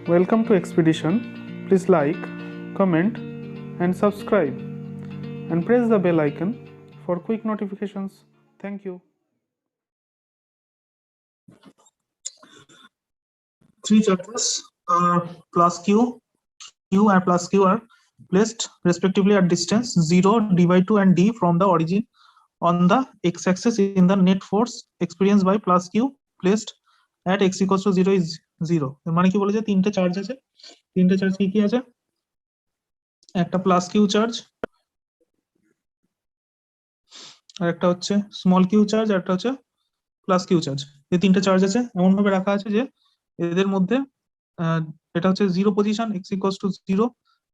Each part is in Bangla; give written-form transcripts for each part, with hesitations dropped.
Welcome to Expedition. Please like, comment, and subscribe, and press the bell icon for quick notifications. Thank you. Three charges plus q and plus q are placed respectively at distance 0, d by 2 and d from the origin on the x-axis in the net force experienced by plus q placed at x equals to 0 is 0. মানে কি বলেছে, তিনটে চার্জ আছে। তিনটে চার্জ কি কি আছে? একটা প্লাস কিউ চার্জ, আর একটা হচ্ছে স্মল কিউ চার্জ, আর একটা হচ্ছে প্লাস কিউ চার্জ। এই তিনটে চার্জ আছে, এমন ভাবে রাখা আছে যে এদের মধ্যে এটা হচ্ছে 0 পজিশন, x ইকুয়ালস টু 0,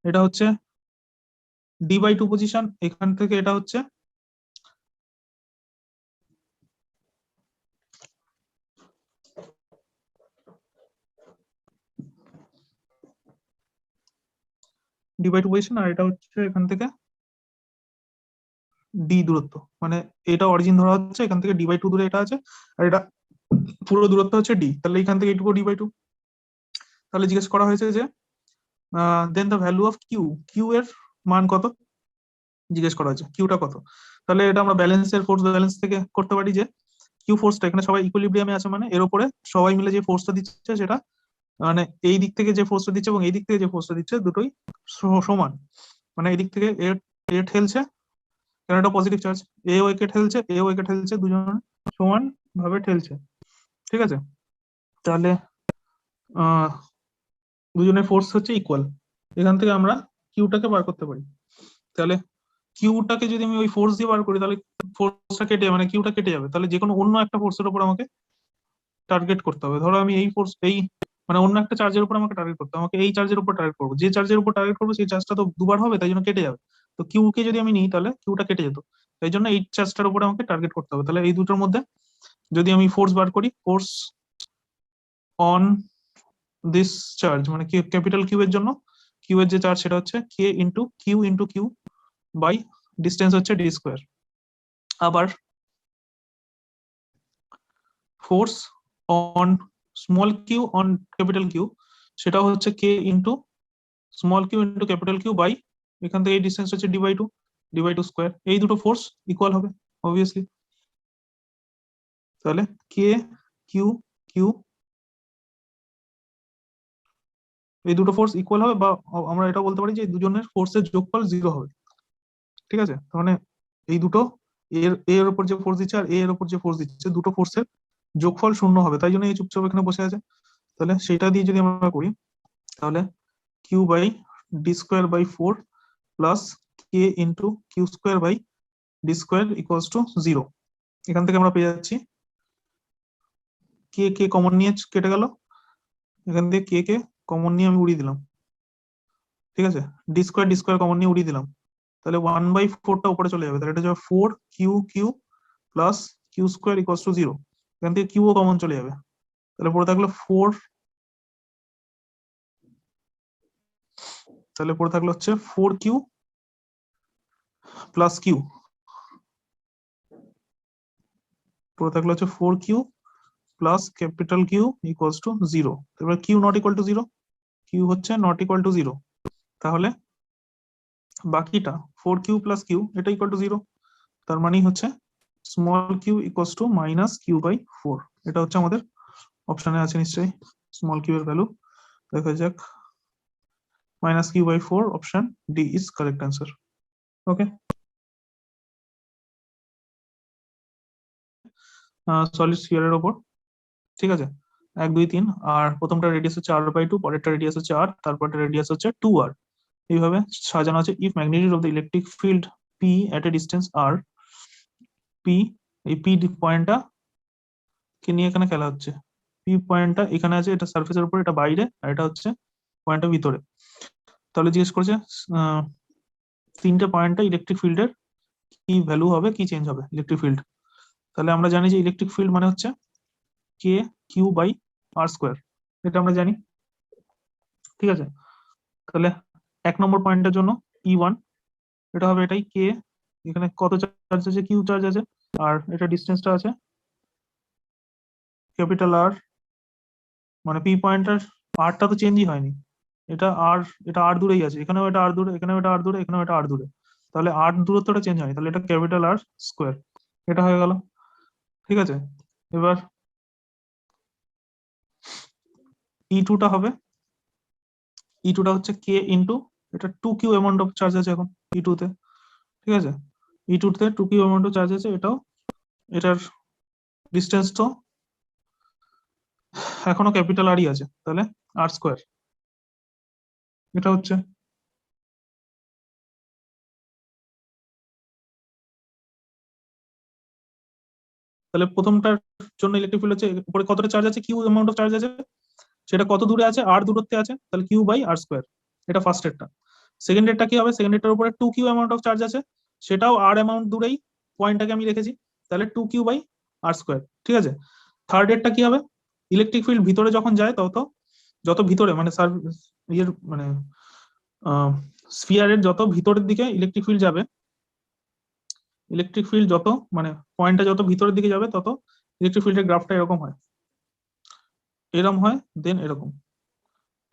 এটা হচ্ছে ডি বাই 2 পজিশন, এখান থেকে এটা হচ্ছে ডি বাই 2 পজিশন, আর এটা হচ্ছে এখান থেকে ডি দূরত্ব, মানে এটা অরিজিন ধরা হচ্ছে, এখান থেকে ডি বাই 2 দূরে এটা আছে, আর এটা পুরো দূরত্ব হচ্ছে ডি। তাহলে এখান থেকে এইটুকু ডি বাই 2। তাহলে জিজ্ঞেস করা হয়েছে যে then the value of Q, Q এর মান কত জিজ্ঞেস করা হয়েছে, কিউটা কত। তাহলে এটা আমরা ব্যালেন্সের ফোর্স ব্যালেন্স থেকে করতে পারি যে কিউ ফোর্সটা এখানে সবাই ইকুইলিব্রিয়ামে আছে, মানে এর উপরে সবাই মিলে যে ফোর্সটা দিচ্ছে সেটা মানে এই দিক থেকে যে ফোর্সটা দিচ্ছে এবং এই দিক থেকে যে ফোর্সটা দিচ্ছে দুটোই সমান। মানে এই দিক থেকে এ ঠেলছে, কারণ এটা পজিটিভ চার্জ, এ ওয়েকে ঠেলছে, এ ওয়েকে ঠেলছে, দুজন সমান ভাবে ঠেলছে। ঠিক আছে, তাহলে দুজনের ফোর্স হচ্ছে ইকুয়াল। এখান থেকে আমরা কিউটাকে বার করতে পারি। তাহলে কিউটাকে যদি আমি ওই ফোর্স দিয়ে বার করি তাহলে ফোর্সটা কেটে মানে কিউটা কেটে যাবে। তাহলে যে কোনো অন্য একটা ফোর্সের উপর আমাকে টার্গেট করতে হবে। ধরো আমি এই ফোর্স এই মানে অন্য একটা চার্জের উপর আমাকে টার্গেট করতে হবে, আমাকে এই চার্জের উপর টার্গেট করবো, যে চার্জের উপর টার্গেট করবো সেই চার্জটা তো দুবার হবে, তাই জন্য কেটে যাবে। তো কিউ কে যদি আমি নিই তাহলে কিউটা কেটে যেত, তাই জন্য এই চার্জটার উপরে আমাকে টার্গেট করতে হবে। তাহলে এই দুটোর মধ্যে যদি আমি ফোর্স বার করি, ফোর্স অন দিস চার্জ মানে ক্যাপিটাল কিউ এর জন্য কিউ এর যে চার্জ সেটা হচ্ছে K into Q by distance হচ্ছে ডি স্কোয়ার। আবার force on small Q on capital Q সেটা হচ্ছে K into small Q into capital Q by এখান থেকে এই ডিস্টেন্স হচ্ছে ডি বাই টু স্কোয়ার। এই দুটো ফোর্স ইকুয়াল হবে অবভিয়াসলি। তাহলে কে কিউ কিউ এই দুটো ফোর্স ইকুয়াল হবে, বা আমরা এটা বলতে পারি যে দুজনের ফোর্সের যোগফল 0 হবে। ঠিক আছে, তার মানে এই দুটো এর উপর যে ফোর্স দিচ্ছে আর এর উপর যে ফোর্স দিচ্ছে দুটো ফোর্সের যোগফল 0 হবে, তাই জন্য এই চুপচাপ এখানে বসে আছে। তাহলে সেটা দিয়ে যদি আমরা করি তাহলে Q by D square by 4 plus K into Q square by D square equals to 0। এখান থেকে আমরা পেয়ে যাচ্ছি কে কে কমন নিয়ে কেটে গেল, এখান থেকে কে কে কমন নিয়ে আমি উড়িয়ে দিলাম। ঠিক আছে, ডি স্কোয়ার কমন নিয়ে উড়িয়ে দিলাম, তাহলে 1/4টা উপরে চলে যাবে। তাহলে এটা যাবে 4 Q Q plus Q square equals to 0। এখান থেকে কিউ ও কমন চলে যাবে, তাহলে পড়ে থাকলো 4, তাহলে পড়ে থাকলো হচ্ছে 4 কিউ প্লাস কিউ, পড়ে থাকলো হচ্ছে 4 Q plus capital Q equals to 0। এবার Q not equal to 0, Q হচ্ছে নট ইকুয়াল টু 0, তাহলে বাকিটা 4 কিউ প্লাস কিউ এটা ইকুয়াল টু 0। তার মানে হচ্ছে small Q equals to minus Q by 4। এটা হচ্ছে আমাদের অপশনে আছে নিশ্চয়ই স্মল কিউ এর ভ্যালু। দেখা যাক, minus Q by 4, option D is correct answer. Okay, solid স্ফিয়ারের উপর। ঠিক আছে, 1 2 3, আর প্রথমটা রেডিয়াস হচ্ছে r/2, পরেরটা রেডিয়াস হচ্ছে r, তারপরটা রেডিয়াস হচ্ছে 2r। এইভাবে সাজানো আছে। If magnitude of the electric field P at a distance r, P এই পি পয়েন্টটা কে নিয়ে এখানে খেলা হচ্ছে। পি পয়েন্টটা এখানে আছে, এটা সারফেসের উপর, এটা বাইরে, আর এটা হচ্ছে পয়েন্টটা ভিতরে। তাহলে জিজ্ঞেস করছে তিনটে পয়েন্টটা ইলেকট্রিক ফিল্ডের কি ভ্যালু হবে, কি চেঞ্জ হবে ইলেকট্রিক ফিল্ড। তাহলে আমরা জানি যে ইলেকট্রিক ফিল্ড মানে হচ্ছে কে কিউ বাই আর স্কোয়ার, এটা আমরা জানি। ঠিক আছে, তাহলে 1 নম্বর পয়েন্টের জন্য E1 এটা হবে এটাই কে, এখানে কত চার্জ আছে, কিউ চার্জ আছে, আর এটা ডিস্টেন্সটা আছে ক্যাপিটাল আর, মানে পি পয়েন্টের আরটা তো চেঞ্জই হয়নি, এটা আর দূরেই আছে, এখানেও এটা আর দূরে, এখানেও এটা আর দূরে, এখানেও এটা আর দূরে, তাহলে আর দূরত্বটা চেঞ্জ হয়নি, তাহলে এটা ক্যাপিটাল আর স্কোয়ার, এটা হয়ে গেল। ঠিক আছে, এবার E2টা হবে, E2টা হচ্ছে কে ইন্টু, এটা 2q অ্যামাউন্ট অফ চার্জ আছে এখন E2 তে। ঠিক আছে, E2 তে 2q অ্যামাউন্ট অফ চার্জ আছে, এটাও, এটার ডিস্টেন্স তো এখনো ক্যাপিটাল আরই আছে, তাহলে আর স্কোয়ার, এটা হচ্ছে। তাহলে প্রথমটার জন্য ইলেকট্রিক ফিল্ড হচ্ছে উপরে কতটা চার্জ আছে, কিউ অ্যামাউন্ট অফ চার্জ আছে, সেটা কত দূরে আছে, আর দূরত্বে আছে, তাহলে কিউ বাই আর স্কোয়ার, এটা ফার্স্ট এরটা। সেকেন্ড এরটা কি হবে, সেকেন্ড এরটার উপরে 2q অ্যামাউন্ট অফ চার্জ আছে, সেটাও আর অ্যামাউন্ট দূরেই, পয়েন্টটাকে আমি রেখেছি, তাহলে 2q বাই আর স্কোয়ার। ঠিক আছে, থার্ড এরটা কি হবে, ইলেকট্রিক ফিল্ড ভিতরে যখন যায় তত, যত ভিতরে মানে ইয়ের মানে স্ফিয়ারের যত ভিতরের দিকে ইলেকট্রিক ফিল্ড যাবে, ইলেকট্রিক ফিল্ড যত মানে পয়েন্টটা যত ভিতরের দিকে যাবে তত ইলেকট্রিক ফিল্ডের গ্রাফটা এরকম হয়, এরকম হয়, দেন এরকম।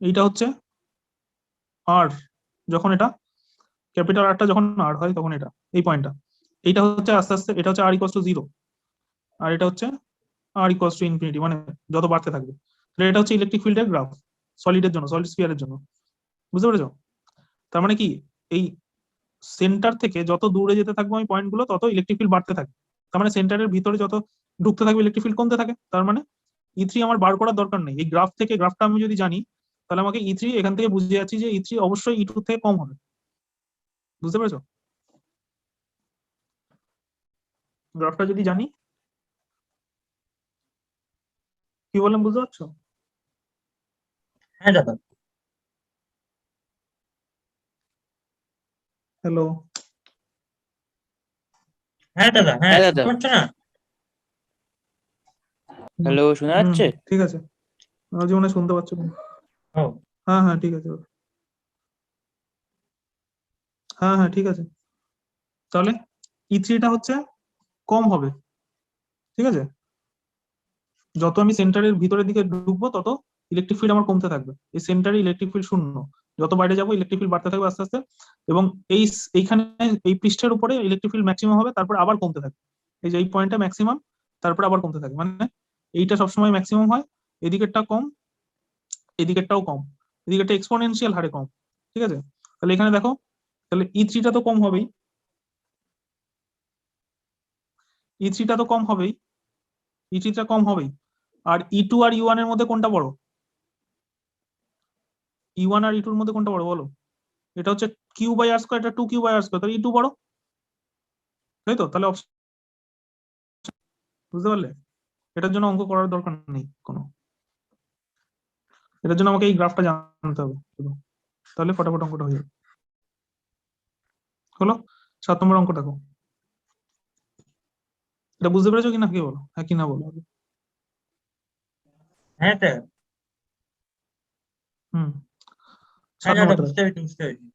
এইটা হচ্ছে আর, যখন এটা ক্যাপিটাল আরটা যখন আর হয় তখন এটা, এই পয়েন্টটা, এইটা হচ্ছে আস্তে আস্তে, এটা হচ্ছে আর ইকুয়ালস টু 0, আর এটা হচ্ছে আর ইকুয়ালস টু ইনফিনিটি, মানে যত বাড়তে থাকবে। তাহলে এটা হচ্ছে ইলেকট্রিক ফিল্ডের গ্রাফ সলিডের জন্য, সলিড স্ফিয়ারের জন্য। বুঝতে পেরেছো? তার মানে কি, এই সেন্টার থেকে যত দূরে যেতে থাকবো আমি পয়েন্টগুলো, তত ইলেকট্রিক ফিল্ড বাড়তে থাকে। তার মানে সেন্টারের ভিতরে যত ঢুকতে থাকবে ইলেকট্রিক ফিল্ড কমতে থাকে। তার মানে E3 আমার বার করার দরকার নেই, এই গ্রাফ থেকে, গ্রাফটা আমি যদি জানি তাহলে আমাকে E3 এখান থেকে বুঝে যাচ্ছি যে E3 অবশ্যই E2 থেকে কম হবে। বুঝতে পেরেছো? গ্রাফটা যদি জানি, কি বললাম বুঝতে পারছো? হ্যাঁ দাদা। হ্যালো, হ্যাঁ দাদা, হ্যাঁ হ্যাঁ শুনতে দাদা, পাচ্ছ না? হ্যালো, শোনা হুম, যাচ্ছে? ঠিক আছে, আমার জীবনে শুনতে পাচ্ছ তুমি? ও হ্যাঁ হ্যাঁ ঠিক আছে, হ্যাঁ হ্যাঁ ঠিক আছে। তাহলে E3টা হচ্ছে কম হবে। ঠিক আছে, যত আমি সেন্টারের ভিতরের দিকে ঢুকবো তত ইলেকট্রিক ফিল্ড আমার কমতে থাকবে, এই সেন্টারে ইলেকট্রিক ফিল্ড শূন্য, যত বাইরে যাবো ইলেকট্রিক ফিল্ড বাড়তে থাকবে আস্তে আস্তে, এবং এইখানে এই পৃষ্ঠের উপরে ইলেকট্রিক ফিল্ড ম্যাক্সিমাম হবে, তারপর আবার কমতে থাকবে, এই যে এই পয়েন্টটা ম্যাক্সিমাম, তারপর আবার কমতে থাকবে, মানে এইটা সবসময় ম্যাক্সিমাম হয়, এদিকেরটা কম, এদিকেরটাও কম, এদিকেরটা এক্সপোনেনশিয়াল হারে কম। ঠিক আছে, তাহলে এখানে দেখো, তাহলে E3টা তো কম হবেই, E3টা তো কম হবেই, E3টা কম হবেই, আর E2 আর E1 এর মধ্যে কোনটা বড়, E1 আর E2 এর মধ্যে কোনটা বড় বলো? এটা হচ্ছে কিউ বাই আর স্কোয়ার, এটা 2q বাই আর স্কোয়ার, তাহলে E2 বড়, তাই তো? তাহলে বুঝতে পারলে? এটার জন্য অঙ্ক করার দরকার নেই কোনো, এটার জন্য আমাকে এই গ্রাফটা জানতে হবে শুধু, তাহলে ফটাফট অঙ্কটা হয়ে যাবে। হলো, 7 নম্বর অঙ্ক দেখো, এটা বুঝতে পেরেছো কিনা, কি বলো, হ্যাঁ কি না বলো? হ্যাঁ স্যার। হুম, হ্যাঁ 7 দাদা, নম্বরটা বুঝতে দেখো। পেরেছি বুঝতে পেরেছি।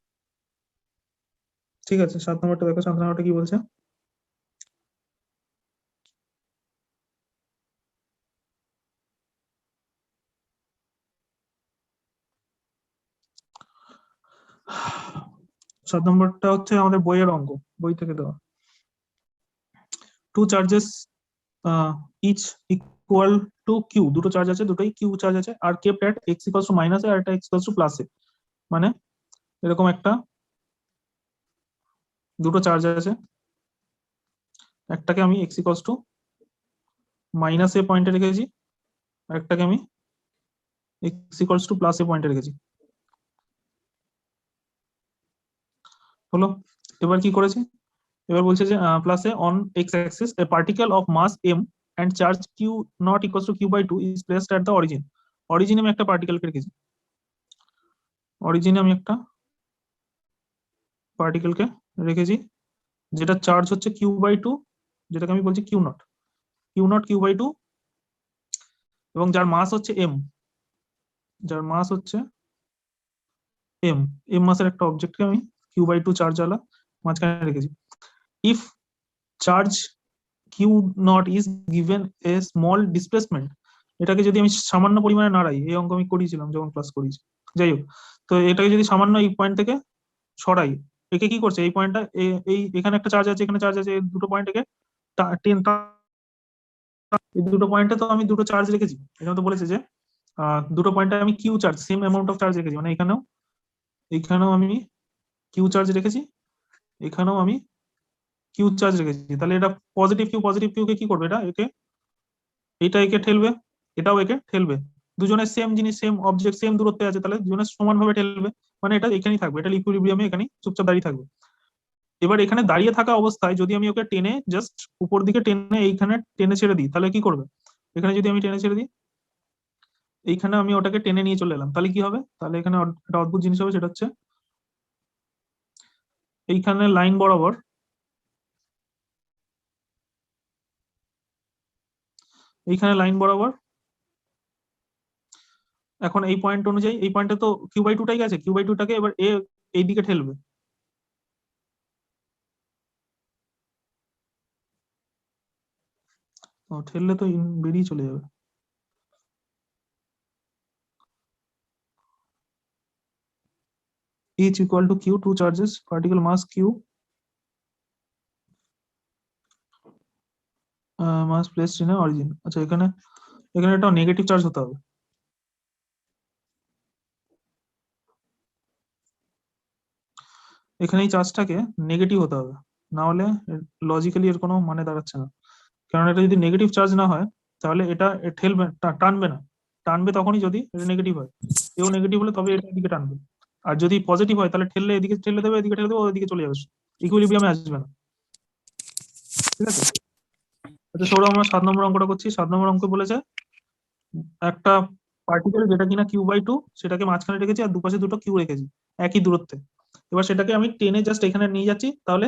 ঠিক আছে, 7 নম্বরটা দেখো, 7 নম্বরটা কি বলছে? সাত নম্বরটা হচ্ছে আমাদের বইয়ের অঙ্ক, বই থেকে দেওয়া। Two charges each equal to Q, দুটো চার্জ আছে, দুটোই কিউ চার্জ আছে, আর kept at X equals to minus A আর একটা X equals to plus A, মানে এরকম একটা, দুটো চার্জ আছে, একটাকে আমি X equals to minus A পয়েন্টে রেখেছি, আর একটাকে আমি X equals to plus A পয়েন্টে রেখেছি। হলো, এবার কি করেছি, এবার বলছে যে প্লাসে on X axis a particle of mass M and charge Q nought equals to Q by 2 is placed at the origin. অরিজিনে আমি একটা পার্টিকেলকে রেখেছি, অরিজিনে আমি একটা পার্টিকেলকে রেখেছি, যেটা চার্জ হচ্ছে কিউ বাই 2, যেটাকে আমি বলছি কিউ নট, কিউ বাই 2, এবং যার মাস হচ্ছে এম, যার মাস হচ্ছে এম, এম মাসের একটা অবজেক্টকে আমি কিউ বাই 2 চার্জ আলা মাঝখানে রেখেছি। If charge Q naught is given a small displacement, এটাকে যদি আমি সামান্য পরিমাণে নাড়াই, এই অঙ্ক আমি করিয়েছিলাম যখন ক্লাস করিয়েছি, যাই হোক, তো এটাকে যদি সামান্য এই পয়েন্ট থেকে সরাই, একে কি করছে, এই পয়েন্টটা এই এখানে একটা চার্জ আছে, এখানে চার্জ আছে, এই দুটো পয়েন্ট থেকে এই দুটো পয়েন্টে তো আমি দুটো চার্জ রেখেছি। এখানে তো বলেছে যে দুটো পয়েন্টে আমি Q charge, same amount of charge রেখেছি, মানে এখানেও আমি কিউ চার্জ রেখেছি, এখানেও আমি কিউ চার্জ রেখেছি। তাহলে এটা পজিটিভ কিউ কে কি করবে, এটা একে ঠেলবে, এটাও একে ঠেলবে, দুজনের সেম জিনিস, সেম অবজেক্ট, সেম দূরত্বে আছে, তাহলে দুজনের সমানভাবে ঠেলবে, মানে এটা এখানেই থাকবে, এটা ইকুইলিব্রিয়ামে এখানেই চুপচাপ দাঁড়িয়ে থাকবে। এবার এখানে দাঁড়িয়ে থাকা অবস্থায় যদি আমি ওকে টেনে জাস্ট উপর দিকে টেনে এইখানে টেনে ছেড়ে দিই, তাহলে কি করবে, এখানে যদি আমি টেনে ছেড়ে দিই, এইখানে আমি ওটাকে টেনে নিয়ে চলে এলাম, তাহলে কি হবে, তাহলে এখানে একটা অদ্ভুত জিনিস হবে, সেটা হচ্ছে এইখানে লাইন বরাবর, এইখানে লাইন বরাবর, এখন এই পয়েন্ট অনুযায়ী, এই পয়েন্টে তো কিউ/2টাই গেছে, কিউ/2টাকে এবার এইদিকে ঠেলবে, ঠেললে তো বেরিয়ে চলে যাবে। each equal to q, two charges, particle mass q, mass placed in a origin। আচ্ছা, এখানে একটা নেগেটিভ চার্জ হতে হবে, এখানে এই চার্জটাকে নেগেটিভ হতে হবে, না হলে লজিক্যালি এর কোনো মানে দাঁড়াচ্ছে না। কারণ এটা যদি নেগেটিভ চার্জ না হয়, তাহলে এটা ঠেলবে, টানবে না, টানবে তখনই যদি এটা নেগেটিভ হয়, এও নেগেটিভ হলে তবে এটা এদিকে টানবে, আর যদি পজিটিভ হয় তাহলে ঠেললে এদিকে ঠেলে দেবে, এদিকে ঠেলে দেবে, ওদিকে চলে যাবে, ইকুইলিব্রিয়ামে আসবে না। ঠিক আছে, আচ্ছা সৌরভ, আমরা 7 নম্বর অঙ্কটা করছি। 7 নম্বর অঙ্ক বলেছে একটা পার্টিকেল যেটা কিনা কিউ/2, সেটাকে মাঝখানে রেখেছি আর দুপাশে দুটো কিউ রেখেছি একই দূরত্বে। এবার সেটাকে আমি টেনে জাস্ট এখানে নিয়ে যাচ্ছি, তাহলে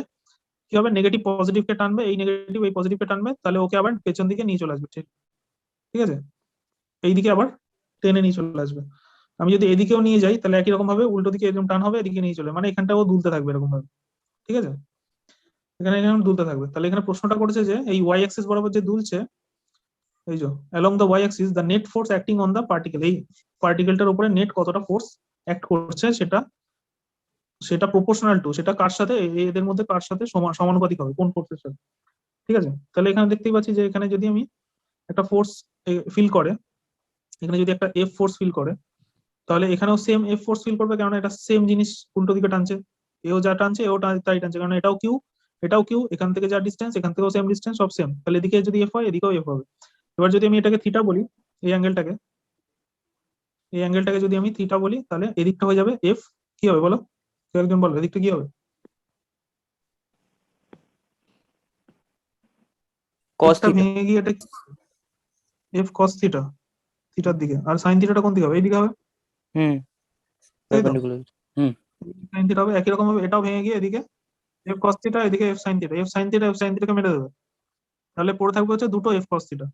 কি হবে, নেগেটিভ পজিটিভকে টানবে, এই নেগেটিভ এই পজিটিভকে টানবে, তাহলে ওকে আবার পেছন দিকে নিয়ে চলে আসবে। ঠিক ঠিক আছে, এইদিকে আবার টেনে নিয়ে চলে আসবে। আমি যদি এদিকেও নিয়ে যাই, তাহলে একই রকম ভাবে উল্টো দিকে এরকম টান হবে, এদিকে নিয়ে চলে, মানে এখানটাও দুলতে থাকবে এরকম ভাবে। ঠিক আছে, এখানে এরকম দুলতে থাকবে। তাহলে এখানে প্রশ্নটা করেছে যে এই ওয়াই অ্যাক্সিস বরাবর যে দুলছে, এই যে along the Y axis the net force acting on the particle, এই পার্টিকেলটার উপরে নেট কতটা ফোর্স অ্যাক্ট করছে, সেটা সেটা প্রপোর্শনাল টু, সেটা কার সাথে, এদের মধ্যে কার সাথে সমানুপাতিক হবে, কোন ফোর্সের সাথে। ঠিক আছে, তাহলে এখানে দেখতেই পাচ্ছি যে এখানে যদি আমি একটা ফোর্স ফিল করে, এখানে যদি একটা এফ ফোর্স ফিল করে, তাহলে এখানেও সেম এফ ফোর্স ফিল করবে, কারণ এটা সেম জিনিস উল্টো দিকে টানছে, এও যা টানছে এও তাই টানছে, কারণ এটাও কিউ, এখান থেকে যা ডিস্টেন্স, এখান থেকেও সেম ডিস্টেন্স, সব সেম, তাহলে এদিকে যদি এফ হয় এদিকেও এফ হবে। এবার যদি আমি এটাকে থিটা বলি, এই অ্যাঙ্গেলটাকে যদি আমি থিটা বলি, তাহলে এদিকটা হয়ে যাবে এফ, কি হবে বলো, কেউ একজন বলো এদিকটা কি হবে, cos এফটা theta। ভেঙে গিয়ে এটা এফ কস থিটা, থিটার দিকে, আর সাইন থিটাটা কোন দিকে হবে, এইদিকে হবে, হুম, তাই তো, perpendicular। হুম, সাইন থিটা হবে, একই রকম ভাবে এটাও ভেঙে গিয়ে এদিকে এফ কস থিটা, এদিকে এফ সাইন থিটাকে মেরে দেবে, তাহলে পড়ে থাকবে হচ্ছে দুটো F cos theta,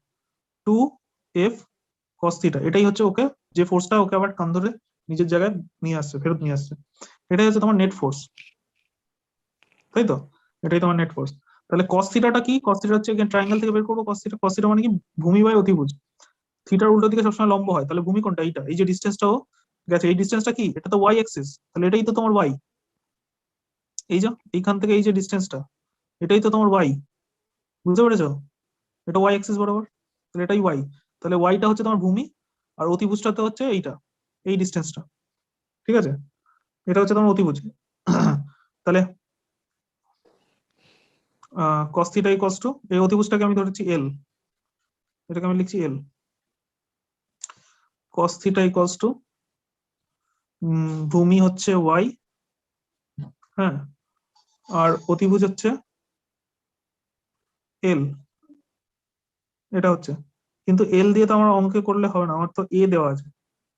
two F cos theta. এটাই হচ্ছে ওকে, যে ফোর্সটা ওকে আবার কান ধরে নিজের জায়গায় নিয়ে আসছে, ফেরত নিয়ে আসছে, এটাই হচ্ছে তোমার নেট ফোর্স, তাই তো, এটাই তোমার নেট ফোর্স। তাহলে কস থিটাটা কি, কস থিটা হচ্ছে ট্রায়াঙ্গেল থেকে বের করবো, কস থিটা মানে কি, ভূমি বাই অতিভুজ, থিটার উল্টো দিকে সবসময় লম্ব হয়, তাহলে ভূমি কোনটা, এইটা, এই যে ডিস্টেন্সটাও গেছে, এই ডিস্টেন্সটা কি, এটা তো ওয়াই অ্যাক্সিস, তাহলে এটাই তো তোমার ওয়াই, এই যে এইখান থেকে এই যে ডিস্টেন্সটা, এটাই তো তোমার ওয়াই, বুঝতে পেরেছো, এটা ওয়াই অ্যাক্সিস বরাবর, তাহলে এটাই ওয়াই, তাহলে ওয়াইটা হচ্ছে তোমার ভূমি, আর অতিভুজটাতে হচ্ছে এইটা, এই ডিস্টেন্সটা। ঠিক আছে, এটা হচ্ছে তোমার অতিভুজ। তাহলে cos থিটা ইকুয়ালস টু, এই অতিভুজটাকে আমি ধরেছি এল, এটাকে আমি লিখছি এল, cos থিটা ইকুয়ালস টু ভূমি হচ্ছে ওয়াই, হ্যাঁ, আর অতিভুজ হচ্ছে এল, এটা হচ্ছে, কিন্তু এল দিয়ে তো আমার অঙ্কে করলে হবে না, আমার তো এ দেওয়া আছে,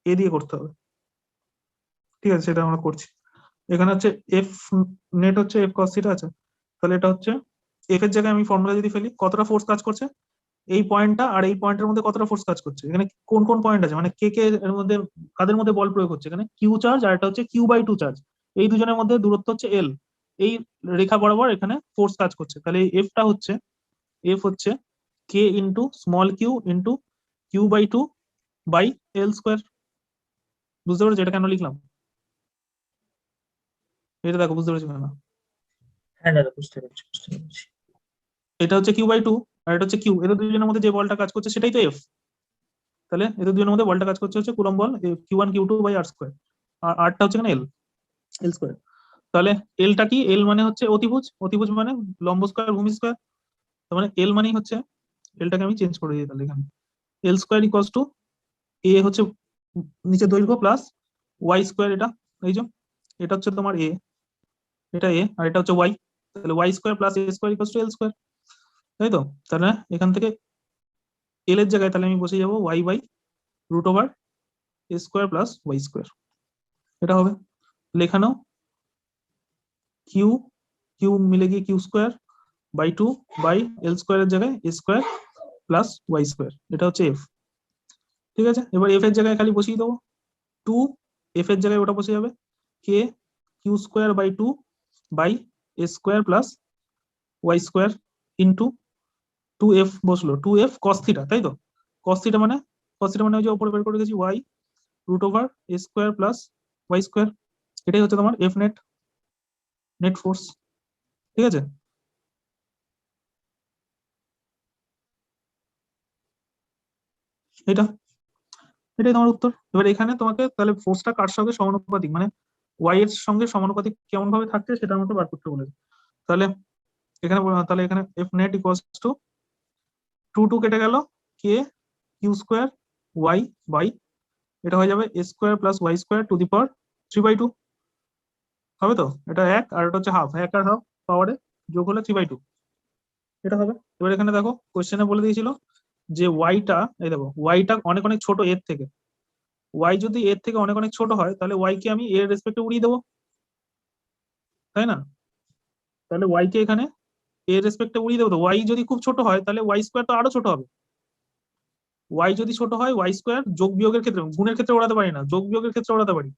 এ দিয়ে করতে হবে। ঠিক আছে, সেটা আমরা করছি। এখানে হচ্ছে এফ নেট হচ্ছে এফ কস থিটা আছে, তাহলে এটা হচ্ছে এফ এর জায়গায় আমি ফর্মুলা যদি ফেলি, কতটা ফোর্স কাজ করছে, এই পয়েন্টটা আর এই পয়েন্টের মধ্যে কতটা ফোর্স কাজ করছে, এখানে কোন কোন পয়েন্ট আছে, মানে কে কে এর মধ্যে, কাদের মধ্যে বল প্রয়োগ হচ্ছে, এখানে কিউ চার্জ আর এটা হচ্ছে কিউ/2 চার্জ, এই দুজনের মধ্যে দূরত্ব হচ্ছে এল, এই রেখা বরাবর এখানে ফোর্স কাজ করছে, তাহলে এই এফ হচ্ছে K into small Q into Q by 2 by L square. বুঝতে পেরেছো এটা কেন লিখলাম? এটা দেখো বুঝতে পেরেছো না? হ্যাঁ দাদা বুঝতে পেরেছি। এটা হচ্ছে কিউ বাই 2 আর এটা হচ্ছে কিউ, এদের দুজনের মধ্যে যে বলটা কাজ করছে সেটাই তো এফ। তাহলে এদের দুজনের মধ্যে বলটা কাজ করছে হচ্ছে কুলম্ব বল Q one Q two by R square, আর আরটা হচ্ছে এখানে এল, এল স্কোয়ার। তাহলে এলটা কি? এল মানে হচ্ছে অতিভুজ, অতিভুজ মানে লম্ব স্কোয়ার ভূমি স্কোয়ার। তার মানে এল মানেই হচ্ছে, এলটাকে আমি চেঞ্জ করে দিই তাহলে এখানে, এল স্কোয়ার ইকুয়ালস টু এ হচ্ছে নিচে দৈর্ঘ্য প্লাস ওয়াই স্কোয়ার, এটা এই যে এটা হচ্ছে তোমার এ, এটা এ আর এটা হচ্ছে ওয়াই। তাহলে Y square plus A square equals to L square, তাই তো? তাহলে এখান থেকে এল এর জায়গায় তাহলে আমি বসে যাবো Y by root over A square plus Y square, এটা হবে। লেখানো কিউ, কিউ মিলে গিয়ে Q square by 2 by L স্কোয়ারের জায়গায় A square plus Y square, এটা হচ্ছে এফ। ঠিক আছে, এবার এফ এর জায়গায় খালি বসিয়ে দেবো 2, এফ এর জায়গায় ওটা বসে যাবে K Q square by 2 by A square plus Y square into 2f বসলো, 2f cos থিটা, তাই তো? cos থিটা মানে, cos থিটা মানে ওই যে উপরে বের করে রেখেছি y root over A square plus Y square, এটাই হচ্ছে তোমার এফ নেট, নেট ফোর্স। ঠিক আছে, এটা এটাই তোমার উত্তর। এবার এখানে তোমাকে তাহলে ফোর্সটা কার সঙ্গে সমানুপাতিক, মানে ওয়াই এর সঙ্গে সমানুপাতিক কেমন ভাবে থাকছে সেটা আমাকে বার করতে বলেছে। তাহলে এখানে তাহলে এখানে এফ নেট ইকুয়ালস টু 2 কেটে গেল K Q square Y by, এটা হয়ে যাবে A square plus Y square to the power 3/2, হবে তো? এটা এক আর এটা হচ্ছে হাফ, এক আর হাফ পাওয়ারে যোগ হলে 3/2, এটা হবে। এবার এখানে দেখো কোশ্চেনে বলে দিয়েছিল যে ওয়াইটা, এই দেখো ওয়াইটা অনেক অনেক ছোট এর থেকে, ওয়াই যদি এর থেকে অনেক অনেক ছোট হয় তাহলে ওয়াই কে আমি এর রেসপেক্টে উড়িয়ে দেবো, তাই না? তাহলে ওয়াই কে এখানে এর রেসপেক্টে উড়িয়ে দেবো। তো ওয়াই যদি খুব ছোট হয় তাহলে ওয়াই স্কোয়ার তো আরো ছোট হবে। ওয়াই যদি ছোট হয় ওয়াই স্কোয়ার যোগ বিয়োগের ক্ষেত্রে, গুণের ক্ষেত্রে ওড়াতে পারি না, যোগ বিয়োগের ক্ষেত্রে ওড়াতে পারি।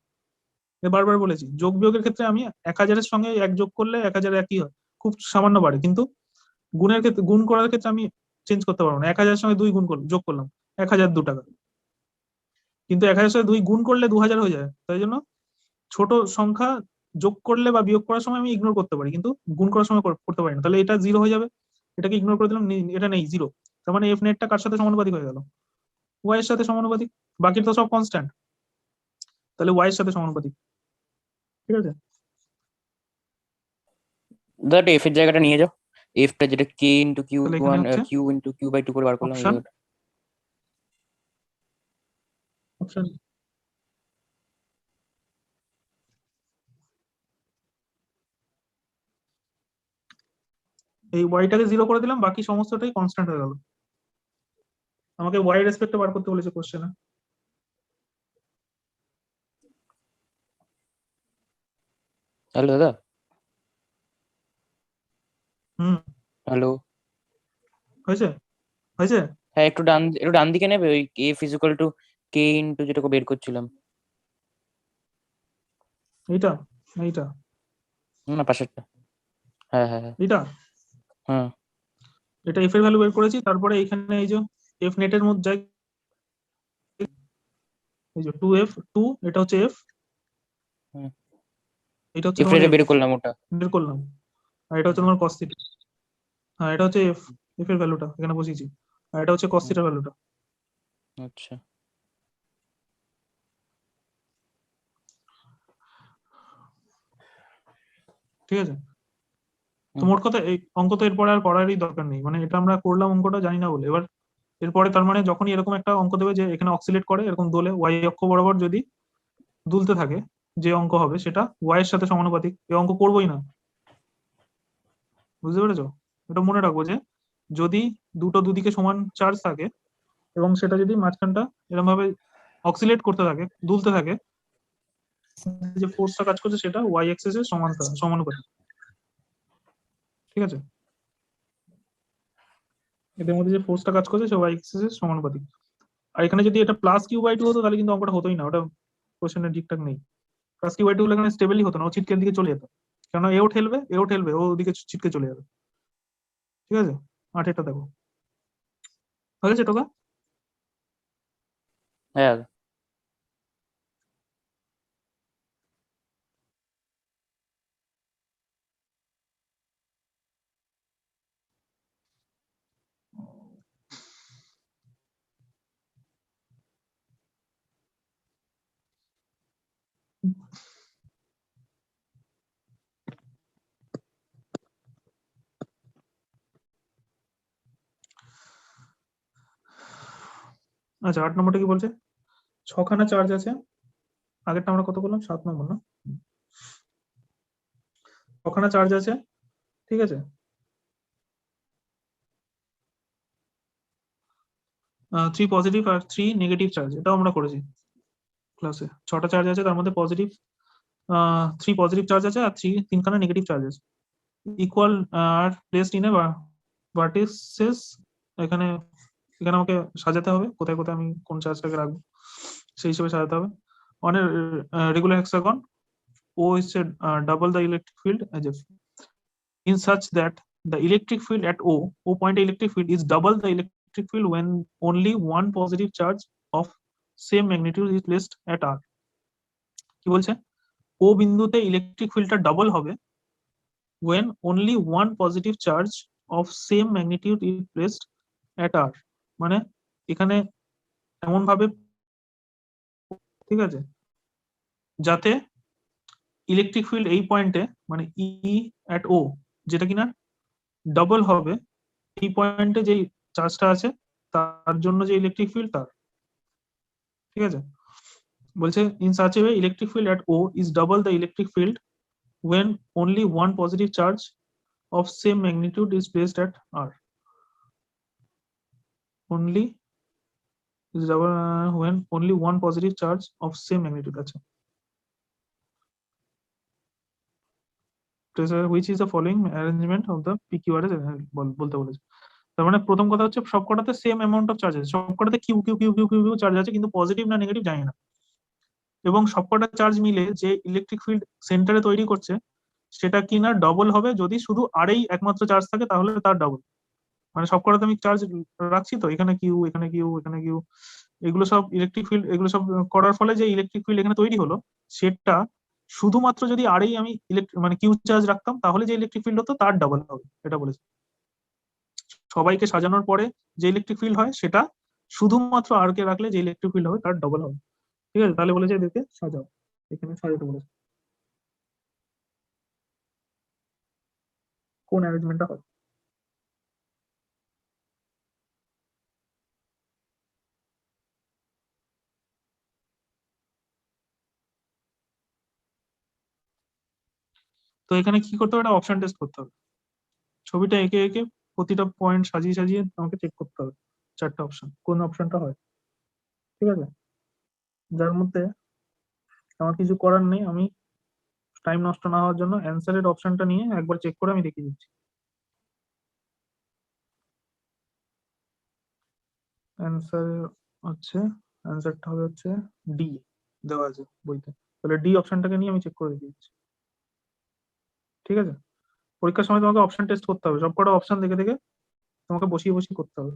বারবার বলেছি যোগ বিয়োগের ক্ষেত্রে আমি 1000-এর সঙ্গে এক যোগ করলে 1000 একই হয়, খুব সামান্য বাড়ে, কিন্তু গুণের ক্ষেত্রে, গুণ করার ক্ষেত্রে আমি চেঞ্জ করতে পারবো না। 1000-এর সঙ্গে 2 গুণ যোগ করলাম 1002 টাকা, কিন্তু 1000-এর সঙ্গে 2 গুণ করলে 2000 হয়ে যায়। তাই জন্য ছোট সংখ্যা যোগ করলে বা বিয়োগ করার সময় আমি ইগনোর করতে পারি, কিন্তু গুণ করার সময় করতে পারি না। তাহলে এটা জিরো হয়ে যাবে, এটাকে ইগনোর করে দিলাম, এটা নেই, জিরো। তার মানে এফ নেটটা কার সাথে সমানুপাতিক হয়ে গেল? ওয়াই এর সাথে সমানুপাতিক, বাকি তো সব কনস্ট্যান্ট, তাহলে ওয়াই এর সাথে সমানুপাতিক। ঠিক আছে, দাদা এফ এর জায়গাটা নিয়ে যাও, এফটা যেটা কে ইন্টু কিউ তাহলে এখানে ওয়ান হচ্ছে কিউ ইন্টু কিউ বাই 2 করে বার করলাম, এই অপশন, জায়গাটা। অপশন এই ওয়াইটাকে জিরো করে দিলাম, বাকি সমস্তটাই কনস্ট্যান্ট হয়ে গেল। আমাকে ওয়াই রেসপেক্টে বার করতে বলেছে কোশ্চেনে। হ্যালো দাদা, হুম, হ্যালো। হয়েছে, হয়েছে। হ্যাঁ একটু ডান দিকে নেবে, ওই এফ ইজিক্যাল টু কে ইন্টু যেটা বের করছিলাম। এইটা, এইটা, না পাশেরটা। হ্যাঁ হ্যাঁ হ্যাঁ এইটা, হ্যাঁ। এটা এফ এর ভ্যালু বের করেছি, তারপরে এখানে এই যে এফ নেটের মধ্যে এই যে 2f 2, এটা হচ্ছে এফ, হুম। এটা হচ্ছে এফ তোমার রেটে এফ বের করলাম ওটা। বের করলাম, আর এটা হচ্ছে তোমার cos থিটা। হ্যাঁ এটা হচ্ছে এফ, এফ এর ভ্যালুটা এখানে বসিয়েছি, আর এটা হচ্ছে cos থিটার ভ্যালুটা। আচ্ছা ঠিক আছে, তো মোট কথা এই অঙ্ক তো এরপরে আর করারই দরকার নেই, মানে এটা আমরা করলাম অঙ্কটা জানি না বলে। এবার এরপরে তার মানে যখনই এরকম একটা অঙ্ক দেবে যে এখানে অক্সিলেট করে এরকম দোলে ওয়াই অক্ষ বরাবর যদি দুলতে থাকে, যে অঙ্ক হবে সেটা ওয়াই এর সাথে সমানুপাতিক, এই অঙ্ক করবোই না। বুঝতে পেরেছো? এটা মনে রাখবো যে যদি দুদিকে সমান চার্জ থাকে এবং সেটা যদি মাঝখানটা এরকম ভাবে অক্সিলেট করতে থাকে, দুলতে থাকে, যে ফোর্সটা কাজ করছে সেটা ওয়াই অ্যাক্সিস এর সমানুপাতিক। ঠিক আছে, এদের মধ্যে যে ফোর্সটা কাজ করছে সে ওয়াই অ্যাক্সিস এর সমানুপাতিক। আর এখানে যদি এটা প্লাস কিউ বাই 2 হতো তাহলে কিন্তু অঙ্কটা হতোই না, ওটা কোশ্চেনের ঠিকঠাক নেই। প্লাস কিউ বাই 2 হলে এখানে স্টেবলই হতো না, ও ছিটকের দিকে চলে যেত, কেননা এও ঠেলবে ও ওদিকে ছিটকে চলে যাবে। ঠিক আছে, 8 এটা দেখো হয়ে গেছে টোকা। হ্যাঁ আচ্ছা 8 নম্বরটা কি বলছে? 6খানা চার্জ আছে, আগেরটা আমরা কত বললাম, 7 নম্বর না? 6খানা চার্জ আছে, ঠিক আছে। 3 পজিটিভ আর 3 নেগেটিভ চার্জ, এটাও আমরা করেছি ক্লাসে। 6টা চার্জ আছে, তার মধ্যে পজিটিভ 3 পজিটিভ চার্জ আছে আর 3খানা নেগেটিভ চার্জ আছে। Equal R placed in a vertices. এখানে এখানে আমাকে সাজাতে হবে কোথায় কোথায় আমি কোন চার্জটাকে রাখবো, সেই হিসেবে সাজাতে হবে। On a regular hexagon, O is double the electric field as if in such that the electric field at O point electric field is double the electric field when only one positive charge of same magnitude is placed at R. কি বলছে? O বিন্দুতে ইলেকট্রিক ফিল্ডটা ডাবল হবে when only one positive charge of same magnitude is placed at R. মানে এখানে এমন ভাবে, ঠিক আছে, যাতে ইলেকট্রিক ফিল্ড এই পয়েন্টে মানে ই অ্যাট ও যেটা কিনা ডাবল হবে এই পয়েন্টে যেই চার্জটা আছে তার জন্য যে ইলেকট্রিক ফিল্ড তার, ঠিক আছে। বলছে in such a way electric field at O is double the electric field when only one positive charge of same magnitude is placed at R. Only is double when only one positive charge of same magnitude আছে। which is the following arrangement of the PQRS বলতে বলেছে। তার মানে প্রথম কথা হচ্ছে সবকটাতে সেম অ্যামাউন্ট অফ চার্জ আছে, সবকটাতে Q Q Q Q Q Q charge আছে, কিন্তু পজিটিভ না নেগেটিভ জানি না। এবং সবকটা চার্জ মিলে যে ইলেকট্রিক ফিল্ড সেন্টারে তৈরি করছে সেটা কিনা ডবল হবে যদি শুধু আরেই একমাত্র চার্জ থাকে, তাহলে তার ডবল। মানে সবকটাতে আমি চার্জ রাখছি, তো এখানে কিউ এখানে কিউ এখানে কিউ, এগুলো সব ইলেকট্রিক ফিল্ড, এগুলো সব করার ফলে যে ইলেকট্রিক ফিল্ড এখানে তৈরি হলো সেটা শুধুমাত্র যদি আরেই আমি মানে কিউ চার্জ রাখতাম তাহলে যে ইলেকট্রিক ফিল্ড হতো তার ডাবল হবে, এটা বলেছে। সবাইকে সাজানোর পরে যে ইলেকট্রিক ফিল্ড হয় সেটা শুধুমাত্র আর কে রাখলে যে ইলেকট্রিক ফিল্ড হবে তার ডবল হবে, ঠিক আছে। তাহলে বলেছে এদেরকে সাজাও, এখানে সাজাতে বলেছে কোন অ্যারেঞ্জমেন্টটা হয়। তো এখানে কি করতে হবে, অপশন টেস্ট করতে হবে। ছবিটা এঁকে এঁকে প্রতিটা পয়েন্ট সাজিয়ে সাজিয়ে আমাকে চেক করতে হবে 4টা অপশন কোন অপশনটা হয়, ঠিক আছে। যার মধ্যে আমার কিছু করার নেই, আমি টাইম নষ্ট না হওয়ার জন্য অ্যান্সারের অপশনটা নিয়ে একবার চেক করে আমি দেখিয়ে দিচ্ছি। অ্যান্সার হচ্ছে, অ্যান্সারটা হবে হচ্ছে ডি, দেওয়া আছে বইতে। তাহলে ডি অপশনটাকে নিয়ে আমি চেক করে দেখিয়ে দিচ্ছি, ঠিক আছে। পরীক্ষার সময় তোমাকে অপশন টেস্ট করতে হবে, সবকটা অপশন দেখে দেখে তোমাকে বসিয়ে বসিয়ে করতে হবে।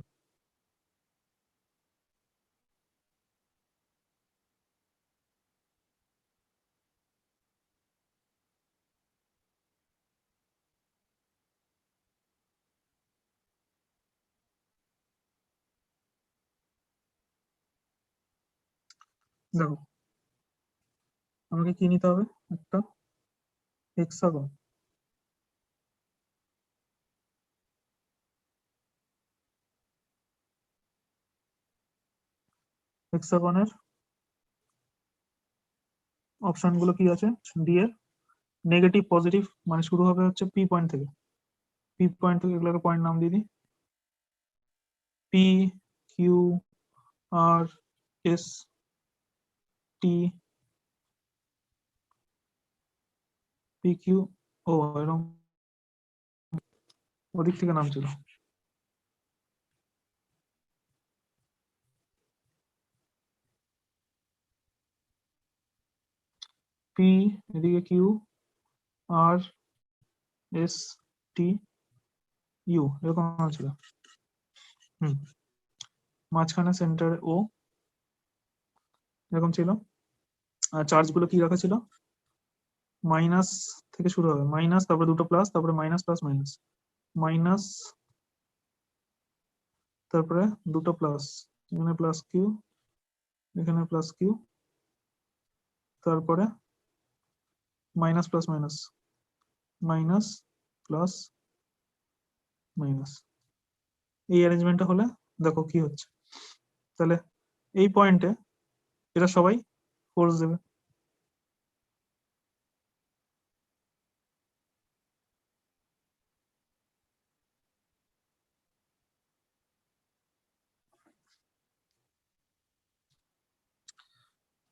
দেখো আমাকে কি নিতে হবে, একটা হেক্সাগন, হেক্সাগনের অপশন গুলো কি আছে, ডি এর নেগেটিভ পজিটিভ মানে শুরু হবে হচ্ছে পি পয়েন্ট থেকে, পি পয়েন্ট থেকে এগুলোকে পয়েন্ট নাম দিয়ে দিই, P Q R S T, P Q, ও এরকম ওদিক থেকে নাম ছিল। পি এদিকে Q R S T U এরকম নাম ছিল। মাঝখানে সেন্টার ও, এরকম ছিল। আর চার্জ গুলো কি রাখা ছিল, মাইনাস থেকে শুরু হবে, মাইনাস তারপরে দুটো প্লাস, তারপরে মাইনাস প্লাস মাইনাস, মাইনাস তারপরে দুটো প্লাস, এখানে প্লাস কিউ, এখানে প্লাস কিউ, তারপরে minus plus minus, minus plus minus. এই অ্যারেঞ্জমেন্টটা হলে দেখো কি হচ্ছে, তাহলে এই পয়েন্টে এরা সবাই ফোর্স দেবে।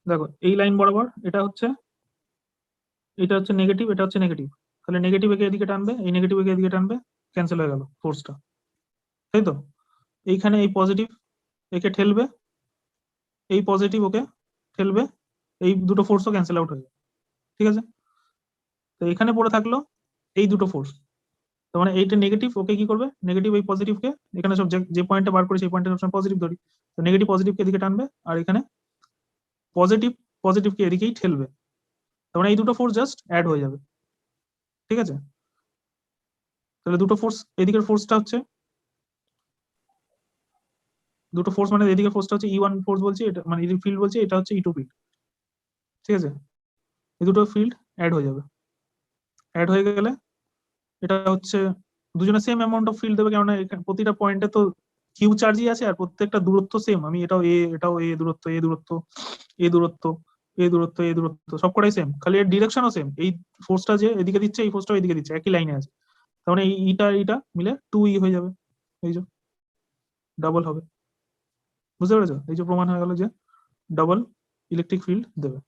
দেখো এই লাইন বরাবর এটা হচ্ছে নেগেটিভ, এটা হচ্ছে নেগেটিভ, তাহলে নেগেটিভ একে এদিকে টানবে, এই নেগেটিভ একে এদিকে টানবে, ক্যান্সেল হয়ে গেল ফোর্সটা, তাই তো। এইখানে এই পজিটিভ একে ঠেলবে, এই পজিটিভ ওকে ঠেলবে, এই দুটো ফোর্সও ক্যান্সেল আউট হয়ে যাবে, ঠিক আছে। তো এখানে পড়ে থাকলো এই দুটো ফোর্স, তার মানে এইটা নেগেটিভ, ওকে কি করবে, নেগেটিভ এই পজিটিভকে, এখানে সব যে পয়েন্টটা বার করি সেই পয়েন্টে সবসময় পজিটিভ ধরি, তো নেগেটিভ পজিটিভকে এদিকে টানবে, আর এখানে পজিটিভ পজিটিভকে এদিকেই ঠেলবে, তার মানে এই দুটো ফোর্স জাস্ট অ্যাড হয়ে যাবে, ঠিক আছে। তাহলে দুটো ফোর্স, এদিকের ফোর্সটা হচ্ছে, দুটো ফোর্স মানে এদিকে ফোর্সটা হচ্ছে E1 ফোর্স বলছি, এটা মানে ফিল্ড বলছি, এটা হচ্ছে E2 ফিল্ড, ঠিক আছে। এই দুটো ফিল্ড অ্যাড হয়ে যাবে, অ্যাড হয়ে গেলে এটা হচ্ছে দুজনে সেম অ্যামাউন্ট অফ ফিল্ড দেবে, কেননা প্রতিটা পয়েন্টে তো কিউ চার্জই আছে, আর প্রত্যেকটা দূরত্ব সেম, আমি এটাও এ, এটাও এ দূরত্ব, এ দূরত্ব, এ দূরত্ব, এ দূরত্ব, এ দূরত্ব, সবকটাই সেম, খালি এর ডিরেকশনও সেম, এই ফোর্সটা যে এদিকে দিচ্ছে এই ফোর্সটাও এদিকে দিচ্ছে, একই লাইনে আছে, তার মানে এই ইটা মিলে 2E হয়ে যাবে, এই যে ডাবল হবে, বুঝতে পেরেছো, এই যে প্রমাণ হয়ে গেল যে ডাবল ইলেকট্রিক ফিল্ড দেবে।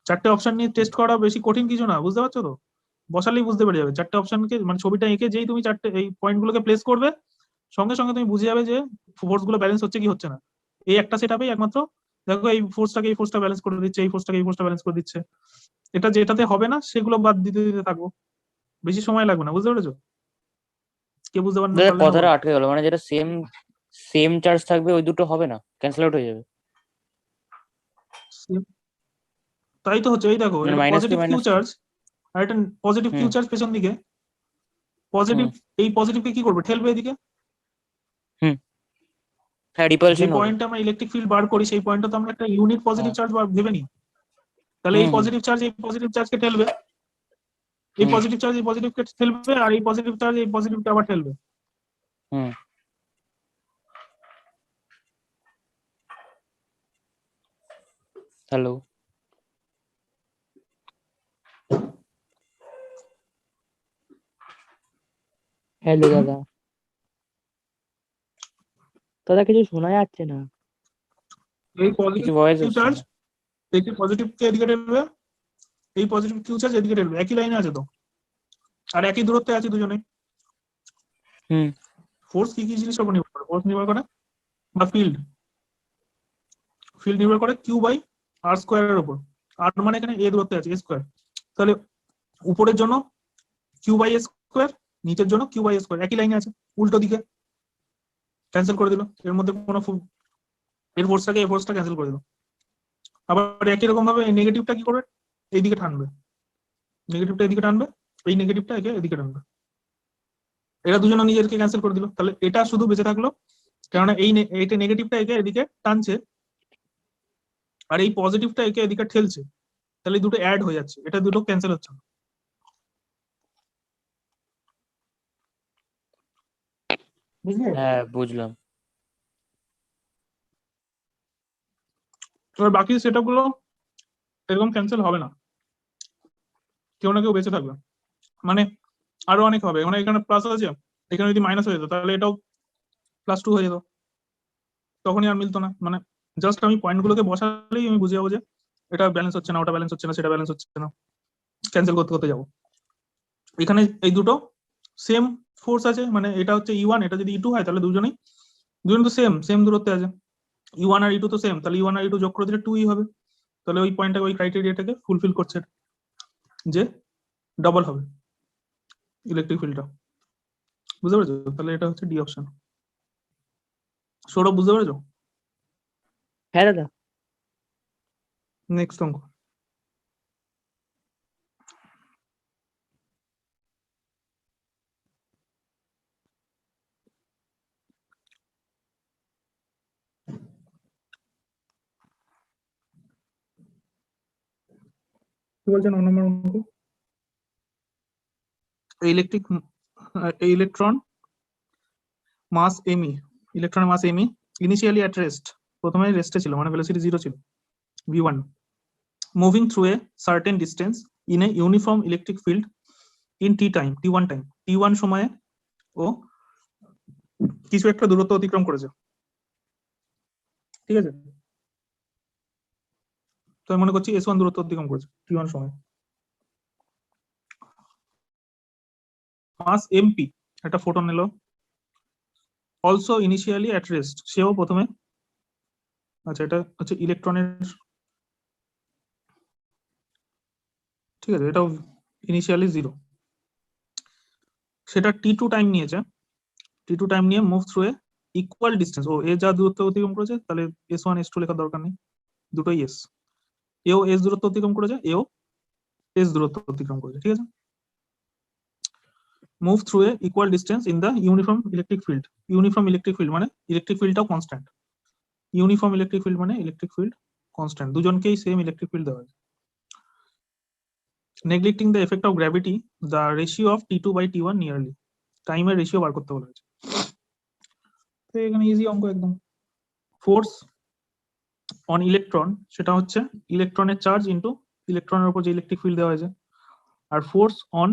চারটে অপশন নিয়ে টেস্ট করা বেশি কঠিন কিছু না, বুঝতে পারছো তো, বসালেই বুঝতে পেরে যাবে। চারটে অপশনকে মানে ছবিটা এঁকে যেই তুমি চারটে এই পয়েন্ট গুলোকে প্লেস করবে, সঙ্গে সঙ্গে তুমি বুঝে যাবে যে ফোর্স গুলো ব্যালেন্স হচ্ছে কি হচ্ছে না। এই একটা সেটআপেই একমাত্র দেখো এই ফোর্সটাকে এই ফোর্সটা ব্যালেন্স করে দিচ্ছে, এই ফোর্সটাকে এই ফোর্সটা ব্যালেন্স করে দিচ্ছে, এটা যেটাতে হবে না সেগুলো বাদ দিতে দিতে থাকবো, বেশি সময় লাগবে না, বুঝতে পেরেছো। কে বুঝতে পারলে দাদা না কথাটা বলো। আটকে গেল, মানে যেটা সেম সেম চার্জ থাকবে ওই দুটো হবে না, ক্যান্সেল আউট হয়ে যাবে। তাই তো হচ্ছে, এই দেখো মানে এটা minus Q positive Q minus Q. Charge, আর এটা পজিটিভ কিউ হুম চার্জ পেছন দিকে, পজিটিভ হুম এই পজিটিভকে কি করবে, ঠেলবে এদিকে। হুম। হ্যাঁ, যে রিপালশন হবে। পয়েন্টে আমরা ইলেকট্রিক ফিল্ড বার করি সেই পয়েন্টে তো আমরা একটা ইউনিট পজিটিভ হ্যাঁ। চার্জ ভেবে নিই, তাহলে হুম এই হুম পজিটিভ চার্জকে ঠেলবে, এই হুম পজিটিভ চার্জ এই পজিটিভকে ঠেলবে, আর এই পজিটিভ চার্জ এই পজিটিভকে আবার ঠেলবে। হুম। হ্যালো। হ্যালো দাদা, দাদা কিছু শোনা যাচ্ছে না। এই কিছু পজিটিভ ভয়েস কিউ হচ্ছে চার্জ না। এই পজিটিভকে এদিকে ঠেলবে, এই পজিটিভ কিউ চার্জ এদিকে ঠেলবে, একই লাইনে আছে তো, আর একই দূরত্বে আছে দুজনে। হুম ফোর্স কি কি জিনিসের উপর নির্ভর করে, ফোর্স নির্ভর করে বা ফিল্ড, ফিল্ড নির্ভর করে কিউ বাই আর স্কোয়ারের উপর, আর মানে এখানে এ দূরত্বে আছে এ স্কোয়ার, তাহলে উপরের জন্য কিউ বাই এ স্কোয়ার, নিচের জন্য কিউ বাই এ স্কোয়ার, একই লাইনে আছে, উল্টো দিকে ক্যান্সেল করে দিল, এর মধ্যে কোনো এর ফোর্সটাকে এই ফোর্সটা ক্যান্সেল করে দিল। আবার একই রকম ভাবে এই নেগেটিভটা কি করবে, এইদিকে টানবে, নেগেটিভটা এদিকে টানবে, এই নেগেটিভটা একে এদিকে টানবে, এরা দুজনে নিজেদেরকে ক্যান্সেল করে দিল, তাহলে এটা শুধু বেঁচে থাকলো, কেননা এইটা নেগেটিভটা একে এদিকে টানছে, আর এই পজিটিভটা একে এদিকে ঠেলছে, তাহলে এই দুটো অ্যাড হয়ে যাচ্ছে, এটা দুটো ক্যান্সেল হচ্ছে না। বুঝলে, হ্যাঁ বুঝলাম। এবার বাকি সেটআপ গুলো এরকম ক্যান্সেল হবে না, কেউ না কেউ বেঁচে থাকবে, মানে আরো অনেক হবে, মানে এখানে প্লাস আছে, এখানে যদি মাইনাস হয়ে যেত তাহলে এটাও +2 হয়ে যেত, তখনই আর মিলতো না, মানে জাস্ট আমি পয়েন্ট গুলোকে বসালেই আমি বুঝে যাবো যে এটা ব্যালেন্স হচ্ছে না, ওটা ব্যালেন্স হচ্ছে না, সেটা ব্যালেন্স হচ্ছে না, ক্যান্সেল করতে করতে যাবো। এখানে এই দুটো সেম ফোর্স আছে, মানে এটা হচ্ছে E1, এটা যদি E2 হয় তাহলে দুজন তো সেম সেম দূরত্বে আছে, E1 আর E2 তো সেম, তাহলে E1 আর E2 যোগ করে দিলে 2E হবে, তাহলে ওই পয়েন্টটা ওই ক্রাইটেরিয়াটাকে ফুলফিল করছে, যে ডাবল হবে ইলেকট্রিক ফিল্ডটা, বুঝতে পেরেছো, তাহলে এটা হচ্ছে ডি অপশন। সৌরভ বুঝতে পেরেছো? হ্যাঁ দাদা। নেক্সট অঙ্ক। কি বলছেন 9 নম্বর অঙ্ক? ইলেকট্রন মাস এমি, ইলেকট্রনের মাস এমি ইনিশিয়ালি অ্যাট রেস্ট, প্রথমে রেস্টে ছিল মানে ভেলোসিটি 0 ছিল, v1, moving through a certain distance in a uniform electric field in t1 time, t1 সময়ে ও কিছু একটা দূরত্ব অতিক্রম করেছে, ঠিক আছে? তো আমি মনে করছি s1 দূরত্ব অতিক্রম করেছে t1 সময়। মাস mp, একটা ফোটন এলো, অলসো ইনিশিয়ালি অ্যাট রেস্ট, সেও প্রথমে, আচ্ছা এটা হচ্ছে ইলেকট্রনের, ঠিক আছে, এটাও ইনিশিয়ালি 0, সেটা t2 টাইম নিয়েছে, t2 টাইম নিয়ে move through a equal distance, ও এ যা দূরত্ব অতিক্রম করেছে তাহলে s1 s2 লেখার দরকার নেই, দুটোই s, এও s দূরত্ব অতিক্রম করেছে, এও s দূরত্ব অতিক্রম করেছে, ঠিক আছে? Move through a equal distance in the uniform electric field, uniform electric field মানে ইলেকট্রিক ফিল্ডটাও কনস্ট্যান্ট, ইউনিফর্ম ইলেকট্রিক ফিল্ড মানে ইলেকট্রিক ফিল্ড কনস্ট্যান্ট, দুজনকেই সেম ইলেকট্রিক ফিল্ড দেওয়া আছে। Neglecting the effect of gravity, the ratio of t2 by t1 nearly, টাইমের রেশিও বার করতে বলা হয়েছে। তো এখানে ইজি অঙ্ক একদম। ফোর্স অন ইলেকট্রন, সেটা হচ্ছে ইলেকট্রনের চার্জ ইনটু ইলেকট্রনের উপর যে ইলেকট্রিক ফিল্ড দেওয়া হয়েছে, আর ফোর্স অন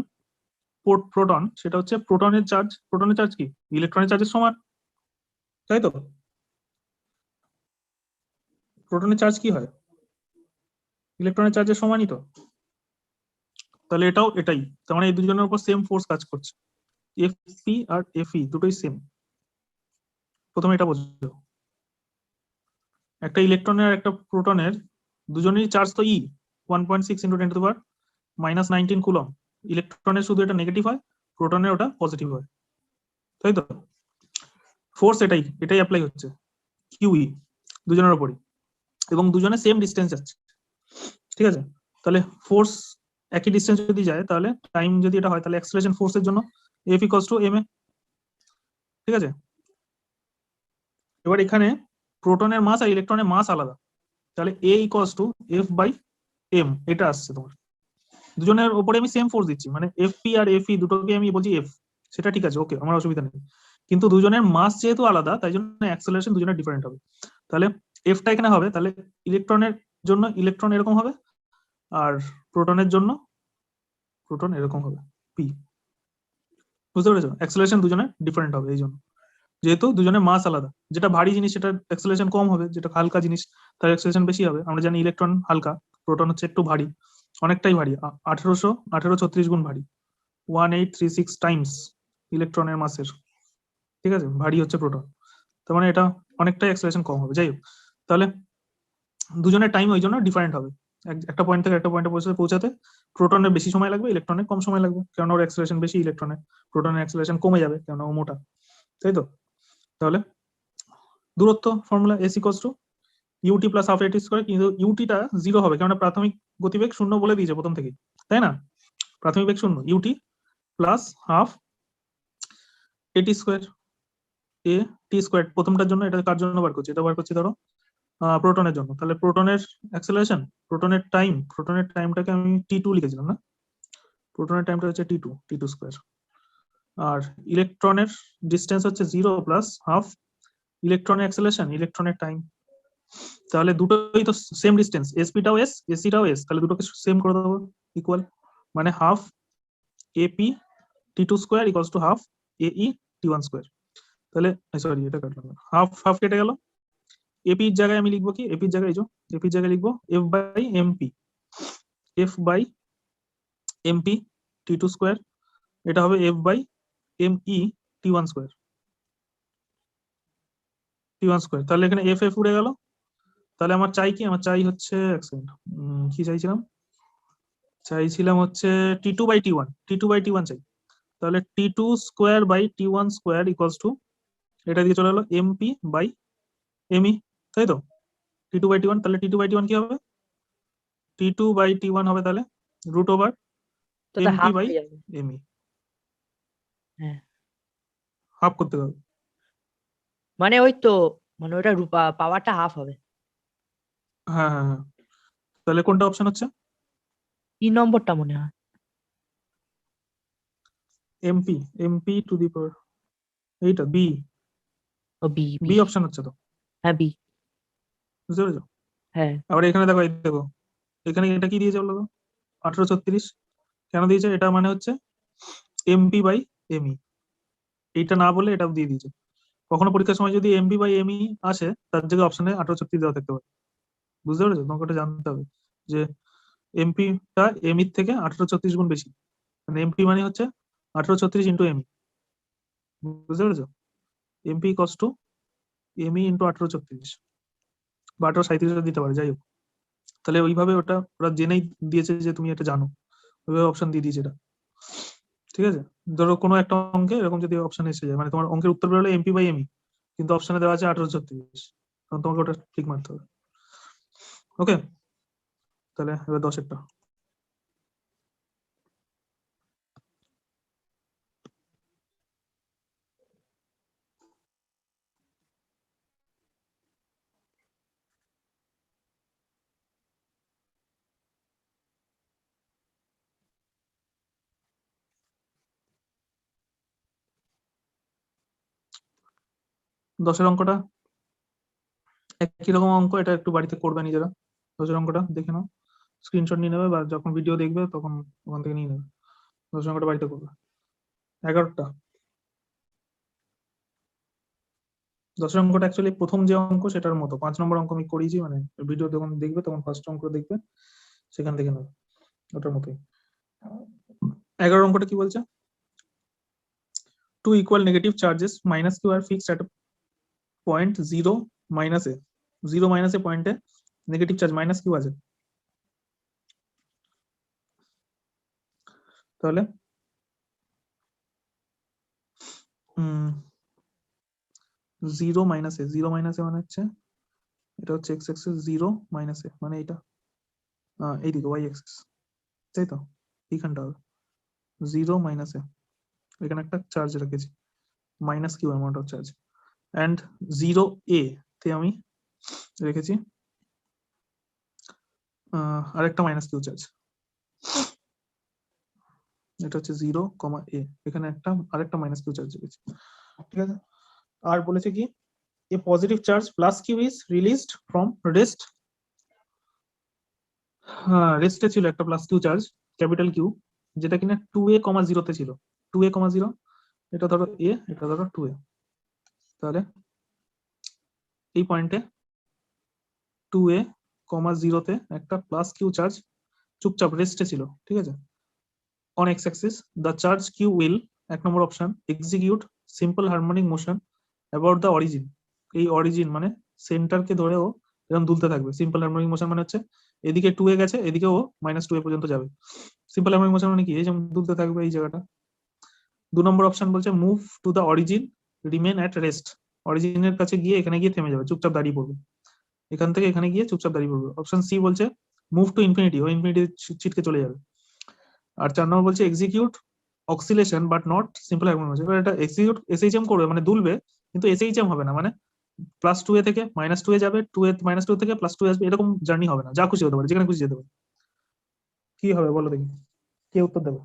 প্রোটন, সেটা হচ্ছে প্রোটনের চার্জ, প্রোটনের চার্জ কি ইলেকট্রনের চার্জের সমান, তাই তো? প্রোটনের চার্জ কি হয়, ইলেকট্রনের চার্জের সমানই তো, তাহলে এটাও এটাই, তার মানে এই দুজনের উপর সেম ফোর্স কাজ করছে, এফপি আর এফই দুটোই সেম। প্রথমে এটা বোঝো, একটা ইলেকট্রনের আর একটা প্রোটনের দুজনেরই চার্জ তো ই 1.6 × 10⁻⁹ কুলম, ইলেকট্রনের শুধু এটা নেগেটিভ হয়, প্রোটনের ওটা পজিটিভ হয়, তাই তো? ফোর্স এটাই এটাই অ্যাপ্লাই হচ্ছে, কিউই দুজনের উপরই, এবং দুজনে সেম ডিস্টেন্স যাচ্ছে, ঠিক আছে? তাহলে ফোর্স একই ডিস্টেন্স যদি যায়, তাহলে টাইম যদি এটা হয়, তাহলে অ্যাক্সেলারেশন ফোর্সের জন্য F = ma, ঠিক আছে? এবার এখানে প্রোটনের মাস আর ইলেকট্রনের মাস আলাদা, তাহলে a = F/m, এটা আসছে তোমার, দুজনের উপরে আমি সেম ফোর্স দিচ্ছি, মানে এফপি আর এফই দুটোকে আমি বলছি এফ, সেটা ঠিক আছে, ওকে, আমার অসুবিধা নেই, কিন্তু দুজনের মাস যেহেতু আলাদা তাই জন্য অ্যাক্সেলারেশন দুজনের ডিফারেন্ট হবে, তাহলে এফটা এখানে হবে, তাহলে ইলেকট্রনের জন্য ইলেকট্রন এরকম হবে, আর প্রোটনের জন্য প্রোটন এরকম হবে, পি, বুঝতে পেরেছো? অ্যাক্সেলারেশন দুজনের ডিফারেন্ট হবে এই জন্য, যেহেতু দুজনের মাস আলাদা, যেটা ভারী জিনিস সেটার অ্যাক্সেলারেশন কম হবে, যেটা হালকা জিনিস তার অ্যাক্সেলারেশন বেশি হবে। আমরা জানি ইলেকট্রন হালকা, প্রোটন হচ্ছে একটু ভারী, অনেকটাই ভারী, 1836 গুণ ভারী, 1836 টাইমস ইলেকট্রনের মাসের, ঠিক আছে? ভারী হচ্ছে প্রোটন, তার মানে এটা অনেকটাই অ্যাক্সেলারেশন কম হবে। যাই হোক, তাহলে দুজনের টাইম ওই জন্য ডিফারেন্ট হবে, একটা পয়েন্ট থেকে একটা পয়েন্টে পৌঁছাতে প্রোটনের বেশি সময় লাগবে, ইলেকট্রনের কম সময় লাগবে, কারণ ওর অ্যাক্সেলারেশন বেশি, ইলেকট্রনের, প্রোটনের অ্যাক্সেলারেশন কমে যাবে কারণ ও মোটা, তাই তো? তাহলে দূরত্ব ফর্মুলা s = ut + ½ at², কিন্তু ut টা 0 হবে কারণ প্রাথমিক গতিবেগ 0 বলে দিয়েছে প্রথম থেকেই, তাই না? প্রাথমিক বেগ 0, ut + ½ at² a t², প্রথমটার জন্য, এটা কার জন্য বার করছি, এটা বার করছি ধরো প্রোটনের জন্য, তাহলে প্রোটনের অ্যাক্সেলারেশন, প্রোটনের টাইমটাকে আমি t2 লিখেছিলাম না, প্রোটনের টাইমটা হচ্ছে t2², আর ইলেকট্রনের ডিসটেন্স হচ্ছে 0 + ½ ইলেকট্রনের অ্যাক্সেলারেশন, ইলেকট্রনের টাইম, তাহলে দুটোই তো সেম ডিসটেন্স, sp-টাও s, sc-টাও s, তাহলে দুটোকে সেম করে দেবো ইকুয়াল, মানে ½ ap t2² = ½ ae t1², তাহলে সরি এটা কাটলাম, হাফ কেটে গেল, এপি এর জায়গায় আমি লিখবো কি, এপি এর জায়গায় এপি এর জায়গায় লিখবো f/mp, f/mp t2², এটা হবে f/me t1², তাহলে এখানে f উড়ে গেল, তাহলে আমার চাই কি, আমার চাই হচ্ছে এক সেকেন্ড, কি চাইছিলাম হচ্ছে t2/t1 চাই, তাহলে t2²/t1² = এটা দিয়ে চলে গেলো mp/me, তাই তো? T2/T1, তাহলে T2/T1 কি হবে? T2/T1 হবে তাহলে রুট ওভার তো তা MP হাফ বাই হয়ে যাবে। ME, হ্যাঁ হাফ করতে হবে। মানে ওই তো, মানে ওটা পাওয়ারটা হাফ হবে। হ্যাঁ হ্যাঁ হ্যাঁ, তাহলে কোনটা অপশন হচ্ছে? 3 নম্বরটা মনে হয়। MP টু দি পাওয়ার, এইটা বি, ও বি বি অপশন হচ্ছে তো, হ্যাঁ বি। বুঝতে পেরেছো? হ্যাঁ আবার এখানে দেখো, এই দেখো এখানে এটা কি দিয়েছে বলো তো? 1836 কেন দিয়েছে? এটা মানে হচ্ছে MP/ME, এইটা না বলে এটা দিয়ে দিয়েছে। কখনো পরীক্ষার সময় যদি MP/ME আসে, তার জায়গায় অপশনে 1836 দেওয়া থাকতে পারে। বুঝতে পেরেছো? তোমাকে ওটা জানতে হবে যে এমপিটা এমই থেকে 1836 গুণ বেশি, মানে এমপি মানে হচ্ছে 1836 ইন্টু এমই। বুঝতে পেরেছো? M P cos to M E into 1836 বা 1837 দিতে পারে, যাই হোক। তাহলে ওইভাবে ওটা ওরা জেনেই দিয়েছে যে তুমি এটা জানো, ওইভাবে অপশন দিয়ে দিয়েছে এটা। ঠিক আছে, ধরো কোনো একটা অঙ্কে এরকম যদি অপশন এসে যায়, মানে তোমার অঙ্কের উত্তর বেরোলো MP/ME, কিন্তু অপশনে দেওয়া আছে 1836, তখন তোমাকে ওটা ঠিক মারতে হবে। ওকে, তাহলে এবার 10-এরটা। দশের অঙ্কটা একই রকম অঙ্ক, এটা একটু বাড়িতে করবে নিজেরা। 10-এর অঙ্কটা দেখে নাও, স্ক্রিনশট নিয়ে নেবে, বা যখন ভিডিও দেখবে তখন ওখান থেকে নিয়ে নেবে। 10-এর অঙ্কটা বাড়িতে করবে। 11টা 10-এর অঙ্কটা অ্যাকচুয়ালি প্রথম যে অঙ্ক সেটার মতো 5 নম্বর অঙ্ক আমি করিয়েছি, মানে ভিডিও যখন দেখবে তখন ফার্স্ট অঙ্ক দেখবে, সেখান থেকে নেবে, ওটার মতোই। 11 অঙ্কটা কি বলছে? Two equal negative charges minus q are fixed at a point 0 minus a, 0 minus a পয়েন্টে নেগেটিভ চার্জ মাইনাস কিউ আছে। তাহলে জিরো মাইনাস এ, জিরো মাইনাস এ মানে হচ্ছে এটা হচ্ছে এক্স এক্সিস, জিরো মাইনাস এ মানে এটা এইদিকে ওয়াই এক্সিস, তাই তো? এইখানটা হবে জিরো মাইনাস এ, এখানে একটা চার্জ রেখেছি minus Q amount of charge, and zero A তে আমি রেখেছি আরেকটা মাইনাস কিউ চার্জ। এটা হচ্ছে 0, এখানে একটা আরেকটা মাইনাস কিউ চার্জ রেখেছি। ঠিক আছে, আর বলেছে কি a positive charge plus Q is released from rest. রেস্টে ছিল একটা plus Q charge, capital Q, যেটা কিনা 2a, 0 তে ছিল। 2a, 0, এটা ধরো এ, এটা ধরো 2a। তাহলে এই পয়েন্টে 2a, 0 তে একটা প্লাস কিউ চার্জ চুপচাপ রেস্টে ছিল। ঠিক আছে, on X axis the charge Q will, 1 number option, execute simple harmonic motion about the origin. এই অরিজিন মানে সেন্টারকে ধরে ও এরকম দুলতে থাকবে। সিম্পল হারমোনিক মোশন মানে হচ্ছে এদিকে 2a গেছে, এদিকে ও -2a পর্যন্ত যাবে। সিম্পল হারমোনিক মোশন মানে কি? এই যেমন দুলতে থাকবে এই জায়গাটা। 2 নম্বর অপশন বলছে move to the origin remain at rest, অরিজিনের কাছে গিয়ে এখানে গিয়ে থেমে যাবে, চুপচাপ দাঁড়িয়ে পড়বে। এখান থেকে এখানে গিয়ে চুপচাপ দাঁড়িয়ে পড়বে। অপশন সি বলছে মুভ টু ইনফিনিটি, ও ইনফিনিটি ছিটকে চলে যাবে। আর 4 নম্বর বলছে execute oscillation but not simple harmonic motion, এটা এক্সিকিউট এসএইচএম করবে, মানে দুলবে কিন্তু এসএইচএম হবে না, মানে +2a থেকে -2a যাবে, 2a -2 থেকে +2 আসবে, এরকম জার্নি হবে না, যা খুশি হতে পারে, যেখানে খুশি যেতে পারে। কি হবে বলো দেখি, কে উত্তর দেবে?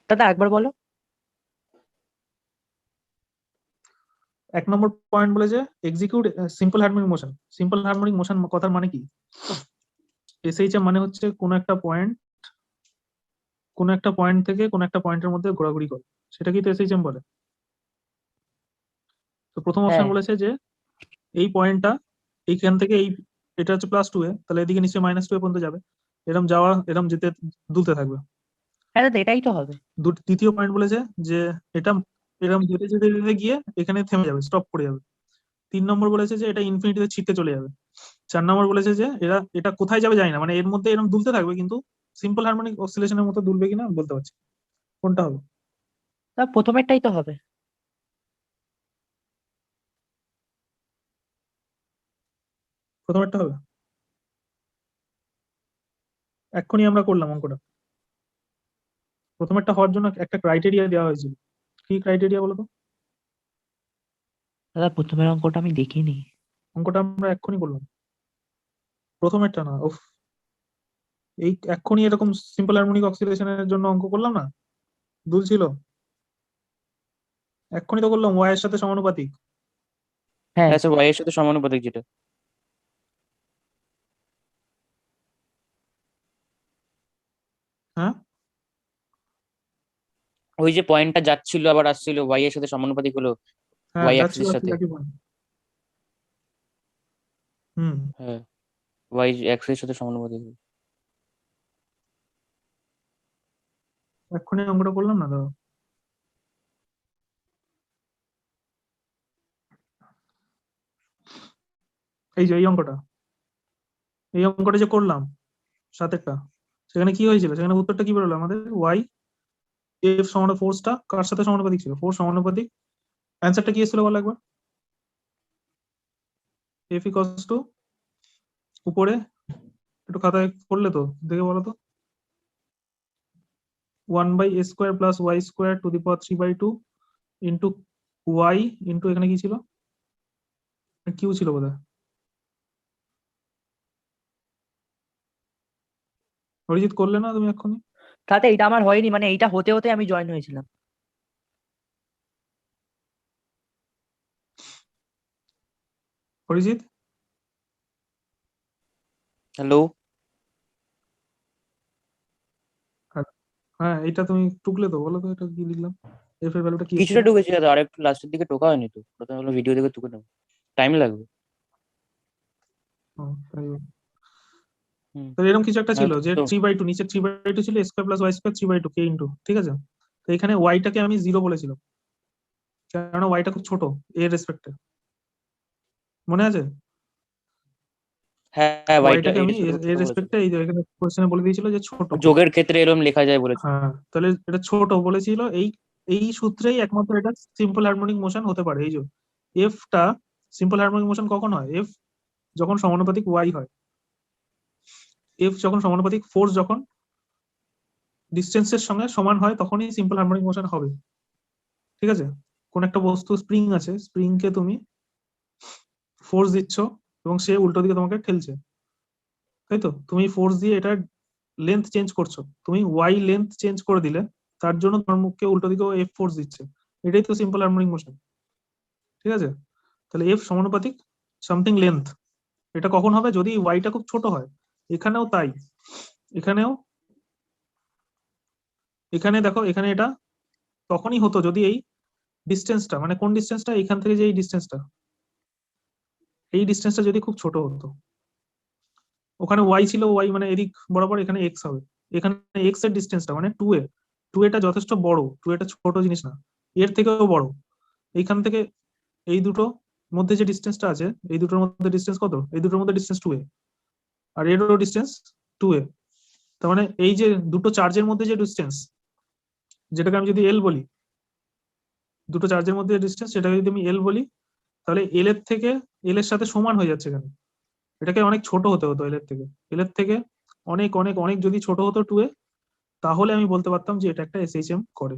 দাদা একবার বলো। 1 নম্বর পয়েন্ট বলে যে execute simple harmonic motion. Simple harmonic motion কথার মানে কি? এসএইচএম মানে হচ্ছে কোন একটা পয়েন্ট থেকে কোন একটা পয়েন্টের মধ্যে ঘোরাঘুরি করে, সেটা কি তো এসএইচএম বলে? তো প্রথম অপশন হ্যাঁ বলেছে যে এই পয়েন্টটা এইখান থেকে এটা হচ্ছে +2a, তাহলে এদিকে নিশ্চয়ই -2a পর্যন্ত যাবে, এরকম যাওয়া এরকম যেতে দুলতে থাকবে। হ্যাঁ দাদা এটাই তো হবে। দ্বিতীয় পয়েন্ট বলেছে যে এটা এরকম যেতে যেতে যেতে গিয়ে এখানে থেমে যাবে, স্টপ করে যাবে। 3 নম্বর বলেছে যে এটা ইনফিনিটিতে ছিটকে চলে যাবে। 4 নম্বর বলেছে যে এটা কোথায় যাবে জানি না, মানে এর মধ্যে এরকম দুলতে থাকবে, কিন্তু সিম্পল হারমোনিক অসিলেশনের মতো দুলবে কিনা বলতে পারছি না। কোনটা হবে? তা প্রথমেরটাই তো হবে। প্রথমেরটা হবে, এক্ষুনি আমরা করলাম অঙ্কটা। প্রথমেরটা হওয়ার জন্য একটা ক্রাইটেরিয়া দেওয়া হয়েছিল, কি ক্রাইটেরিয়া বলো তো? দাদা প্রথমের অঙ্কটা আমি দেখিনি। অঙ্কটা আমরা এক্ষুনি করলাম, প্রথমেরটা না। উফ, এই এক্ষুনি এরকম সিম্পল হারমোনিক অক্সিলেশনের জন্য অঙ্ক করলাম না, দুল ছিল, এক্ষুনি তো করলাম, ওয়াই এর সাথে সমানুপাতিক। হ্যাঁ হ্যাঁ স্যার, ওয়াই এর সাথে সমানুপাতিক যেটা। হ্যাঁ ওই যে পয়েন্টটা যাচ্ছিল আবার আসছিল, ওয়াই এর সাথে সমানুপাতিক হলো হ্যাঁ, ওয়াই যাচ্ছিল অ্যাক্সিসের সাথে। একই পয়েন্ট। হুম, হ্যাঁ, ওয়াই অ্যাক্সিসের সাথে সমানুপাতিক হলো। এক্ষুনি অঙ্কটা করলাম না দাদা। এই যে এই অঙ্কটা যে করলাম সাতেরটা, সেখানে কি হয়েছিল, সেখানে উত্তরটা কি বেরোলো আমাদের? ওয়াই এফ সমান ফোর্সটা কার সাথে সমানুপাতিক ছিল? ফোর্স সমানুপাতিক। অ্যান্সারটা কি ছিল বলো একবার? এফ ইকস টু, উপরে একটু খাতায় করলে তো দেখে বলো তো, 1/a² plus y² to the power 3/2 into Y into এখানে কি ছিল, কিউ ছিল বোধহয়। অরিজিৎ করলে না তুমি এক্ষুনি? তাতে এটা আমার হয়নি, মানে এইটা হতে হতে আমি জয়েন হয়েছিলাম। অরিজিৎ, হ্যালো। হ্যাঁ এটা তুমি টুকলে তো, বলো তো এটা কি লিখলাম, এফ এর ভ্যালুটা কি কিছুটা এসেছিল? ঢুকেছি দাদা, আর একটু লাস্টের দিকে টোকা হয়নি তো, প্রথমে হলো ভিডিও দেখে টুকে নেবো, টাইম লাগবে। ও, তাই হোক। হুম। তো এরকম কিছু একটা ছিল নয়তো যে তো 3/2, নিচে 3/2 ছিল, স্কোয়ার প্লাস y² 3/2 কে ইন্টু, ঠিক আছে। তো এখানে ওয়াইটাকে আমি 0 বলেছিলাম, কারণ ওয়াইটা খুব ছোট এর রেসপেক্টে, মনে আছে? হ্যাঁ, ওয়াইটা ওয়াইটাকে এই আমি রেসপেক্টে ছোট এর বলেছিল। রেসপেক্টে এই যে এখানে কোশ্চেনে বলে দিয়েছিল যে ছোট। যোগের ক্ষেত্রে এরকম লেখা যায় বলেছিল। হ্যাঁ, তাহলে এটা ছোট বলেছিল, এই এই সূত্রেই একমাত্র এটা সিম্পল হারমোনিক মোশন হতে পারে। এই যে এফটা সিম্পল হারমোনিক মোশন কখন হয়? এফ যখন সমানুপাতিক ওয়াই হয়, এফ যখন সমানুপাতিক ফোর্স যখন ডিস্টেন্সের সঙ্গে সমান হয়, তখনই সিম্পল হারমোনিক মোশন হবে, ঠিক আছে। কোন একটা বস্তু, স্প্রিং আছে, স্প্রিং কে তুমি ফোর্স দিচ্ছ এবং সে উল্টো দিকে তোমাকে ঠেলছে, তাই তো? তুমি ফোর্স দিয়ে এটা লেন্থ চেঞ্জ করছো, তুমি ওয়াই লেন্থ চেঞ্জ করে দিলে, তার জন্য তোমার মুখকে উল্টো দিকেও এফ ফোর্স দিচ্ছে, এটাই তো সিম্পল হারমোনিক মোশন, ঠিক আছে। তাহলে এফ সমানুপাতিক সামথিং লেন্থ, এটা কখন হবে? যদি ওয়াইটা খুব ছোট হয়। এখানেও তাই, এখানেও, এখানে দেখো, এখানে এটা তখনই হতো যদি এই ডিস্টেন্সটা, মানে কোন ডিস্টেন্সটা, এখান থেকে যে এই ডিস্টেন্সটা, এই ডিস্টেন্সটা যদি খুব ছোট হতো। ওখানে ওয়াই ছিল, ওয়াই মানে এদিক বরাবর, এখানে এক্স হবে, এখানে এক্স এর ডিস্টেন্সটা মানে 2a, 2a যথেষ্ট বড়, 2a ছোট জিনিস না, এর থেকেও বড়। এইখান থেকে এই দুটো মধ্যে যে ডিস্টেন্সটা আছে, এই দুটোর মধ্যে ডিস্টেন্স কত? এই দুটোর মধ্যে ডিস্টেন্স 2a, আর এরও ডিস্টেন্স 2a। তার মানে এই যে দুটো চার্জের মধ্যে যে ডিস্টেন্স, যেটাকে আমি যদি এল বলি, দুটো চার্জের মধ্যে ডিস্টেন্স, সেটাকে যদি আমি এল বলি, তাহলে এল এর থেকে, এল এর সাথে সমান হয়ে যাচ্ছে এখানে। এটাকে অনেক ছোট হতে হতো এল এর থেকে, এল এর থেকে অনেক অনেক অনেক যদি ছোট হতো 2a, তাহলে আমি বলতে পারতাম যে এটা একটা এসএইচএম করে।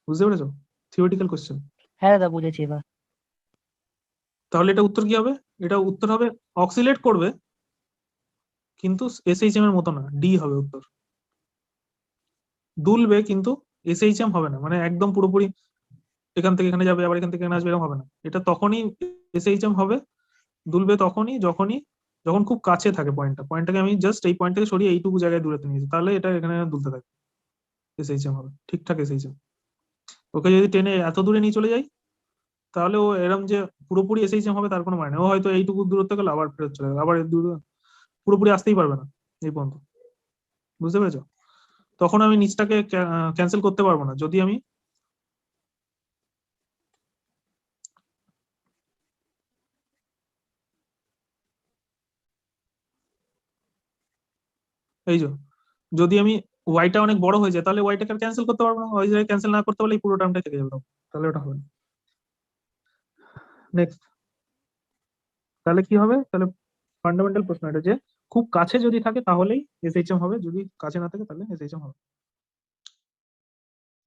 বুঝতে পেরেছো? Theoretical question. হ্যাঁ দাদা বুঝেছি এবার। তাহলে এটা উত্তর কি হবে? এটা উত্তর হবে অক্সিলেট করবে, কিন্তু এসএইচএম এর মতো না, ডি হবে উত্তর। দুলবে কিন্তু এসএইচএম হবে না, মানে একদম পুরোপুরি এখান থেকে এখানে যাবে আবার এখান থেকে এখানে আসবে, এরকম হবে না। এটা তখনই এসএইচএম হবে, দুলবে তখনই যখন খুব কাছে থাকে পয়েন্টটাকে আমি জাস্ট এই পয়েন্ট থেকে সরিয়ে এইটুকু জায়গায় দূরত্ব নিয়েছি, তাহলে এটা এখানে দুলতে থাকে, এসএইচএম হবে, ঠিকঠাক এসএইচএম। ওকে যদি টেনে এত দূরে নিয়ে চলে যাই, তাহলে ও এরম যে পুরোপুরি এসএইচএম হবে তার কোনো মানে নেই। ও হয়তো এইটুকু দূরত্ব গেল আবার ফেরত চলে গেল, আবার পুরোপুরি আসতেই পারবে না এই পর্যন্ত। বুঝতে পেরেছো? তখন আমি নিচটাকে ক্যান্সেল করতে পারবো না, যদি আমি এই যে, যদি আমি ওয়াইটা অনেক বড় হয়ে যায়, তাহলে ওয়াইটাকে ক্যান্সেল করতে পারবো না, ওই জায়গায় ক্যান্সেল না করতে পারলে এই পুরো টার্মটা থেকে যাবে, তাহলে ওটা হবে না। নেক্সট, তাহলে কি হবে? তাহলে ফান্ডামেন্টাল প্রশ্ন এটা যে খুব কাছে যদি থাকে তাহলেই এসএইচএম হবে, যদি কাছে না থাকে তাহলে এসএইচএম হবে।